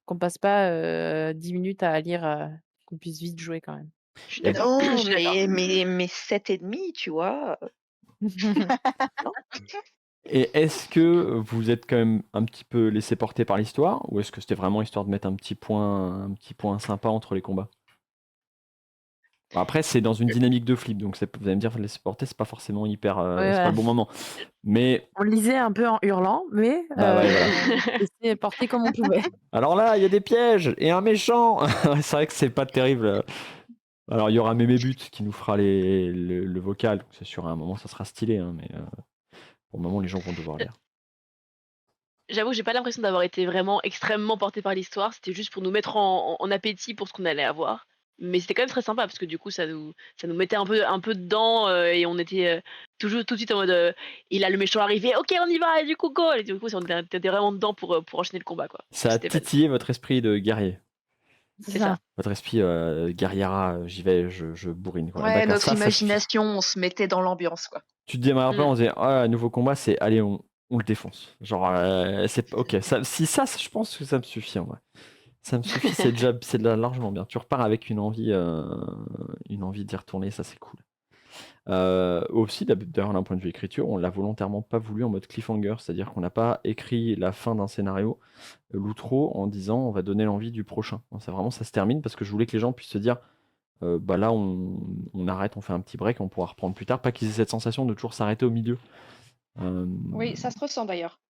qu'on passe pas 10 minutes à lire, qu'on puisse vite jouer quand même. Je suis Et, d'accord. Je Non, suis d'accord. mais 7,5, tu vois. Non. et est-ce que vous êtes quand même un petit peu laissé porter par l'histoire, ou est-ce que c'était vraiment histoire de mettre un petit point sympa entre les combats? Bon, après, c'est dans une dynamique de flip, donc vous allez me dire, laisser porter, c'est pas forcément hyper. Ouais, C'est pas voilà. le bon moment. Mais. On lisait un peu en hurlant, mais Bah ouais, voilà. on essayait de porter comme on pouvait. Alors là, il y a des pièges et un méchant. C'est vrai que c'est pas terrible. Alors, il y aura Mémé But qui nous fera le vocal. Donc c'est sûr, à un moment, ça sera stylé, hein, mais pour le moment, les gens vont devoir lire. J'avoue, j'ai pas l'impression d'avoir été vraiment extrêmement portée par l'histoire. C'était juste pour nous mettre en appétit pour ce qu'on allait avoir. Mais c'était quand même très sympa parce que du coup, ça nous mettait un peu dedans et on était toujours tout de suite en mode il a le méchant arrivé, ok, on y va, et du coup, go! Et du coup, on était vraiment dedans pour enchaîner le combat, quoi. Ça a C'était fun. titillé votre esprit de guerrier. C'est ça. Votre esprit guerriera, j'y vais, je bourrine, quoi. Ouais, D'accord, notre ça suffit. imagination, on se mettait dans l'ambiance, quoi. Tu te démarres pas, on disait, ah, nouveau combat, c'est allez, on le défonce. Genre, c'est ok. Si ça, je pense que ça me suffit en vrai. Ça me suffit, c'est déjà largement bien. Tu repars avec une envie d'y retourner, ça c'est cool. Aussi, d'ailleurs, d'un point de vue écriture, on l'a volontairement pas voulu en mode cliffhanger, c'est-à-dire qu'on n'a pas écrit la fin d'un scénario, l'outro, en disant on va donner l'envie du prochain. Non, c'est vraiment ça se termine parce que je voulais que les gens puissent se dire bah là on arrête, on fait un petit break, on pourra reprendre plus tard, pas qu'ils aient cette sensation de toujours s'arrêter au milieu. Oui, ça se ressent d'ailleurs.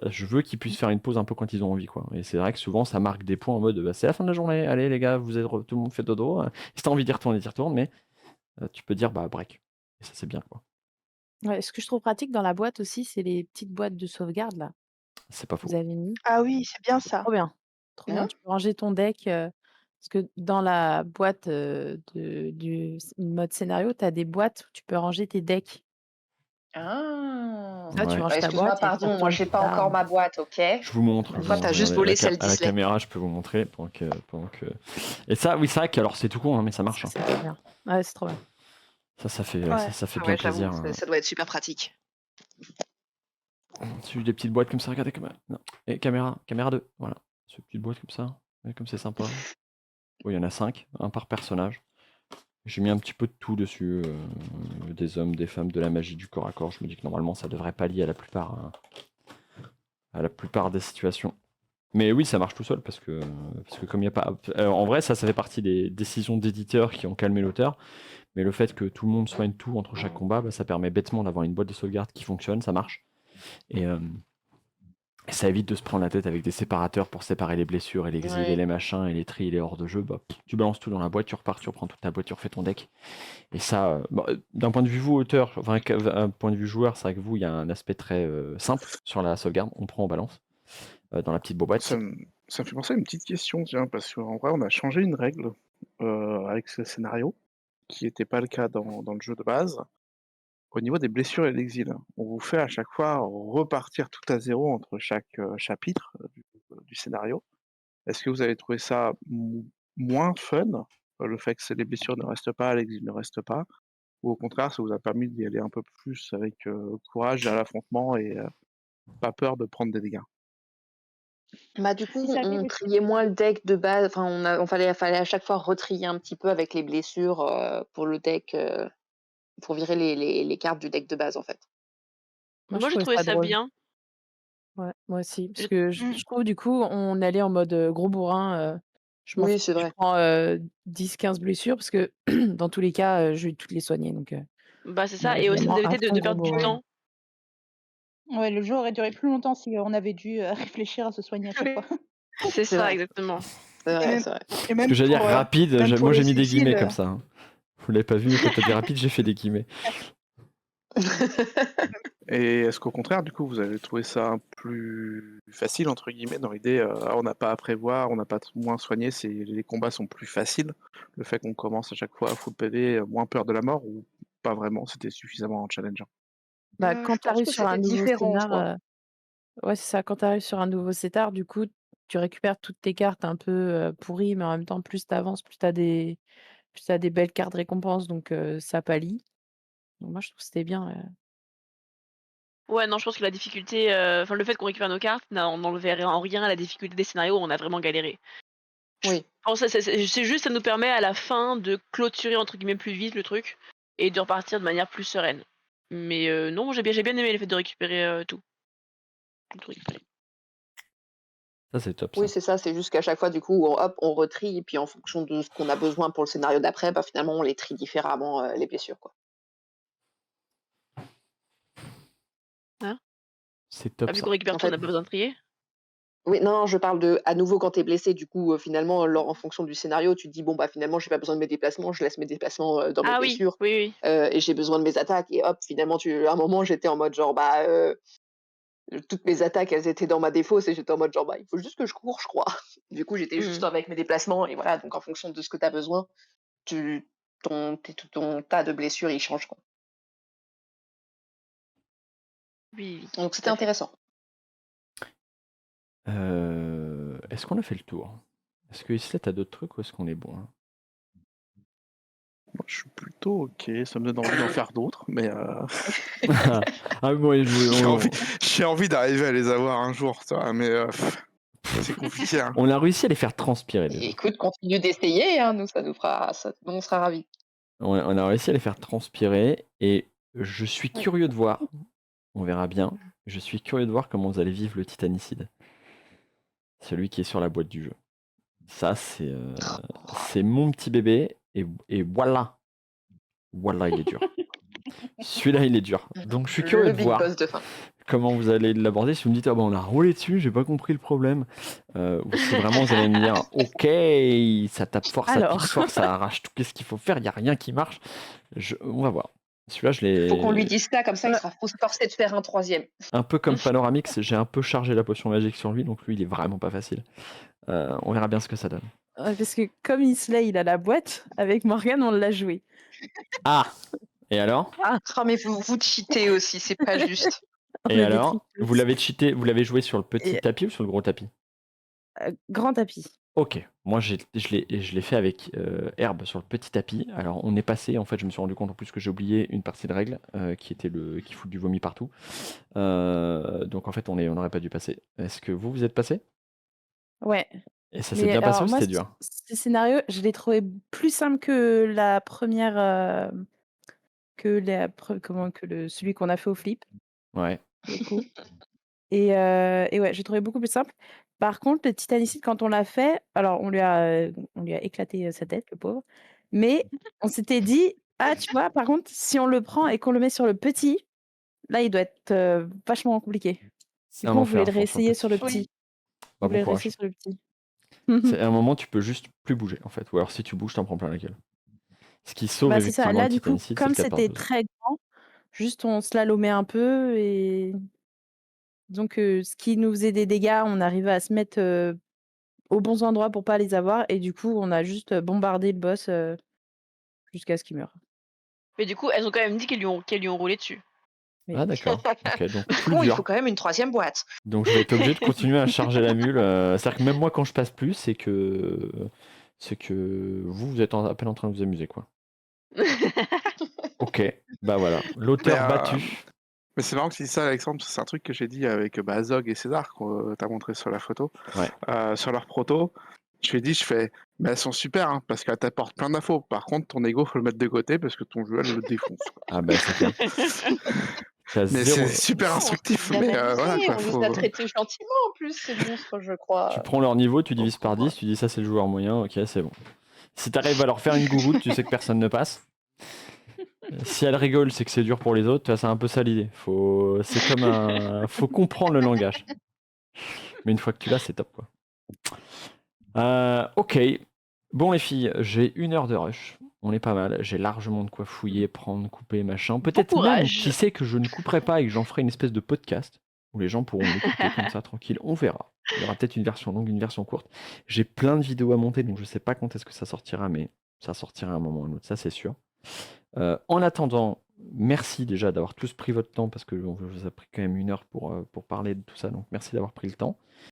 Je veux qu'ils puissent faire une pause un peu quand ils ont envie, quoi. Et c'est vrai que souvent ça marque des points en mode bah, c'est la fin de la journée, allez les gars, tout le monde fait dodo. Si t'as envie d'y retourner, t'y retournes, mais tu peux dire bah break. Et ça c'est bien, quoi. Ouais, ce que je trouve pratique dans la boîte aussi, c'est les petites boîtes de sauvegarde là. C'est pas faux. Vous avez mis. Ah oui, c'est bien C'est ça. trop bien. Trop bien. Hein? Tu peux ranger ton deck. Parce que dans la boîte du mode scénario, tu as des boîtes où tu peux ranger tes decks. Ah. Là, tu Ouais. ranges ta Excuse-moi, boîte et tu pardon, moi retournes j'ai plus pas encore tard. ma boîte, ok? Je vous montre. Toi, t'as juste volé celle À la d'Isley. caméra, je peux vous montrer pendant que. Et ça, oui, c'est vrai que alors c'est tout con, hein, mais ça marche. Ça, hein. c'est trop bien. Ouais, c'est trop bien. Ça fait, Ouais. ça fait Ah bien ouais, j'avoue, plaisir. ça doit être super pratique. C'est juste des petites boîtes comme ça, regardez comme. Non. Et caméra 2, voilà. Ces petites boîtes comme ça. Ouais, comme c'est sympa. Bon, il y en a 5, un par personnage. J'ai mis un petit peu de tout dessus, des hommes, des femmes, de la magie, du corps à corps. Je me dis que normalement ça devrait pallier à la plupart des situations. Mais oui, ça marche tout seul parce que comme il n'y a pas. En vrai, ça fait partie des décisions d'éditeurs qui ont calmé l'auteur. Mais le fait que tout le monde soigne tout entre chaque combat, bah, ça permet bêtement d'avoir une boîte de sauvegarde qui fonctionne, ça marche. Et ça évite de se prendre la tête avec des séparateurs pour séparer les blessures et l'exil et Ouais. les machins et les tris et les hors de jeu. Bah, tu balances tout dans la boîte, tu repars, tu reprends toute ta boîte, tu refais ton deck. Et ça, d'un point de vue vous, auteur, enfin, un point de vue joueur, c'est vrai que vous, il y a un aspect très simple sur la sauvegarde. On prend, on balance dans la petite boîte. Ça me fait penser à une petite question, tiens, parce qu'en vrai, on a changé une règle avec ce scénario, qui n'était pas le cas dans le jeu de base. Au niveau des blessures et de l'exil, on vous fait à chaque fois repartir tout à zéro entre chaque chapitre du scénario. Est-ce que vous avez trouvé ça moins fun, le fait que les blessures ne restent pas, l'exil ne reste pas, ou au contraire, ça vous a permis d'y aller un peu plus avec courage à l'affrontement et pas peur de prendre des dégâts? Bah, du coup, Si ça avait on été triait moins le deck de base, enfin, fallait à chaque fois retrier un petit peu avec les blessures pour le deck, pour virer les cartes du deck de base, en fait. Moi, je Moi, j'ai trouvais trouvé ça ça drôle. bien. Ouais, moi aussi. Parce J'ai- que Mmh. je trouve, du coup, on allait en mode gros bourrin. Je m'en fous Oui, c'est si je vrai. prends 10-15 blessures, parce que dans tous les cas, je vais toutes les soigner. Donc, Bah, c'est on ça. allait Et aussi, ça nous vraiment à évitait fond de gros perdre du bourrin. temps. Ouais, le jeu aurait duré plus longtemps si on avait dû réfléchir à se soigner à chaque fois. C'est C'est ça, vrai. exactement. C'est Et vrai, même, c'est vrai. et Ce même que j'allais dire pour, rapide, même pour moi le j'ai mis des suicide, guillemets comme ça. Hein. Vous l'avez pas vu, mais quand t'as dit rapide, j'ai fait des guillemets. Et est-ce qu'au contraire, du coup, vous avez trouvé ça plus facile, entre guillemets, dans l'idée, on n'a pas à prévoir, on n'a pas moins soigné, les combats sont plus faciles, le fait qu'on commence à chaque fois à full PV, moins peur de la mort, ou pas vraiment, c'était suffisamment challengeant? Bah, Je quand tu pense arrives que sur un c'était nouveau différent, je scénar, crois. ouais, c'est ça. Quand tu arrives sur un nouveau scénar, du coup, tu récupères toutes tes cartes un peu pourries, mais en même temps, plus tu avances, plus tu as des belles cartes récompenses, donc ça pallie. Donc, moi, je trouve que c'était bien. Ouais, non, je pense que la difficulté, enfin, le fait qu'on récupère nos cartes n'enlevait en rien à la difficulté des scénarios où on a vraiment galéré. Oui. Bon, c'est juste, ça nous permet à la fin de clôturer entre guillemets plus vite le truc et de repartir de manière plus sereine. Mais non, j'ai bien aimé le fait de récupérer tout. De récupérer. Ça, c'est top, Oui, ça. c'est ça, c'est juste qu'à chaque fois, du coup, hop, on retrie et puis en fonction de ce qu'on a besoin pour le scénario d'après, bah, finalement, on les trie différemment, les blessures, quoi. Hein? C'est top, Vu ça. qu'on récupère En tout, on fait n'a pas besoin de trier? oui, non, je parle de à nouveau quand tu es blessé, du coup, finalement, en fonction du scénario, tu te dis: «Bon, bah, finalement, j'ai pas besoin de mes déplacements, je laisse mes déplacements, dans mes Ah oui, blessures, oui, oui. et j'ai besoin de mes attaques» et hop, finalement, à un moment, j'étais en mode genre, bah, toutes mes attaques, elles étaient dans ma défausse et j'étais en mode genre: «Bah, il faut juste que je cours, je crois». Du coup, j'étais juste Mmh. avec mes déplacements et voilà, donc en fonction de ce que tu as besoin, tu ton tas de blessures, il change, quoi. Oui, oui, Donc tout c'était à fait. intéressant. Est-ce qu'on a fait le tour? Est-ce que Islet a d'autres trucs ou est-ce qu'on est bon hein? Moi, je suis plutôt OK, ça me donne envie d'en faire d'autres, mais Ah oui, j'ai envie d'arriver à les avoir un jour, tu vois? Mais c'est compliqué, hein. on a réussi à les faire transpirer déjà. Écoute, continue d'essayer, hein, nous, on sera ravis. On a réussi à les faire transpirer et je suis Oui. curieux de voir, on verra bien, je suis curieux de voir comment vous allez vivre le titanicide. Celui qui est sur la boîte du jeu. Ça, c'est mon petit bébé et voilà. Voilà, il est dur. Celui-là, il est dur. Donc, je suis curieux Le de big voir boss de fin. comment vous allez l'aborder. Si vous me dites, ah bah, on a roulé dessus, j'ai pas compris le problème. Ou si vraiment vous allez me dire, ok, ça tape fort, ça Alors, pique fort, ça arrache tout, qu'est-ce qu'il faut faire, il n'y a rien qui marche. On va voir. Celui-là, je Faut qu'on lui l'ai. dise ça, comme ça, il sera forcé de faire un 3e. Un peu comme Panoramix, j'ai un peu chargé la potion magique sur lui, donc lui, il est vraiment pas facile. On verra bien ce que ça donne. parce que comme Isley, il a la boîte, avec Morgane, on l'a joué. Ah Et alors? Ah, Ah, mais vous cheatez aussi, c'est pas juste. on Et est des alors? Vous triqueuses. l'avez cheaté, vous l'avez joué sur le petit Et tapis ou sur le gros tapis? grand tapis. Ok, moi je l'ai fait avec Herbe sur le petit tapis. Alors on est passé, en fait je me suis rendu compte en plus que j'ai oublié une partie de règle qui fout du vomi partout. Donc en fait on n'aurait pas dû passer. Est-ce que vous êtes passé? Ouais. Et ça s'est Mais bien passé alors ou moi, c'était dur? ce scénario, je l'ai trouvé plus simple que la première, celui qu'on a fait au flip, Ouais. pour le coup. Et ouais, j'ai trouvé beaucoup plus simple. Par contre, le Titanicide, quand on l'a fait, alors on lui a éclaté sa tête, le pauvre. Mais on s'était dit, ah, tu vois, par contre, si on le prend et qu'on le met sur le petit, là, il doit être vachement compliqué. C'est Du un coup, on voulait enfer, le je pense, sur le réessayer sur le petit. Oui. petit. On Bah, bon voulait le réessayer courage. sur le petit. C'est à un moment tu peux juste plus bouger en fait. Ou alors si tu bouges, t'en prends plein la gueule. Ce qui sauve Bah, c'est ça. effectivement le Là, du coup, Titanicide, c'est comme le 4 par c'était 12. très grand, juste on slalomait un peu et donc ce qui nous faisait des dégâts, on arrivait à se mettre, aux bons endroits pour pas les avoir et du coup, on a juste, bombardé le boss, jusqu'à ce qu'il meure. Mais du coup, elles ont quand même dit qu'elles lui ont roulé dessus. Mais Ah d'accord. Ok, donc Du plus coup, il faut dur. quand même une 3e boîte. Donc je vais être obligé de continuer à charger la mule. C'est-à-dire que même moi quand je passe plus, c'est que vous êtes à peine en train de vous amuser quoi. Ok, bah voilà, Mais, l'auteur battu. mais c'est marrant que tu dis ça, Alexandre, parce que c'est un truc que j'ai dit avec Zog et César, qu'on t'a montré sur la photo, Ouais. sur leur proto. Je fais, mais elles sont super, hein, parce qu'elles t'apportent plein d'infos. Par contre, ton ego, faut le mettre de côté, parce que ton jeu, elle le défonce. Quoi. Ah bah c'est clair. T'as Mais zéro. c'est super Non, instructif, bien mais amusé, voilà quoi. on les a traités gentiment en plus, ces monstres, je Tu crois. prends leur niveau, tu divises Donc, par 10, tu dis ça c'est le joueur moyen, ok c'est bon. Si t'arrives à leur faire une gougoute, tu sais que personne ne passe. Si elle rigole, c'est que c'est dur pour les autres, tu vois, c'est un peu ça l'idée. Faut comprendre le langage. Mais une fois que tu l'as, c'est top quoi. Ok. Bon les filles, j'ai 1 heure de rush. On est pas mal. J'ai largement de quoi fouiller, prendre, couper, machin. Peut-être même, courage. qui sait que je ne couperai pas et que j'en ferai une espèce de podcast où les gens pourront l'écouter comme ça tranquille. On verra. Il y aura peut-être une version longue, une version courte. J'ai plein de vidéos à monter, donc je sais pas quand est-ce que ça sortira, mais ça sortira à un moment ou à un autre, ça c'est sûr. En attendant, merci déjà d'avoir tous pris votre temps parce que je vous ai pris quand même 1 heure pour parler de tout ça, donc merci d'avoir pris le temps.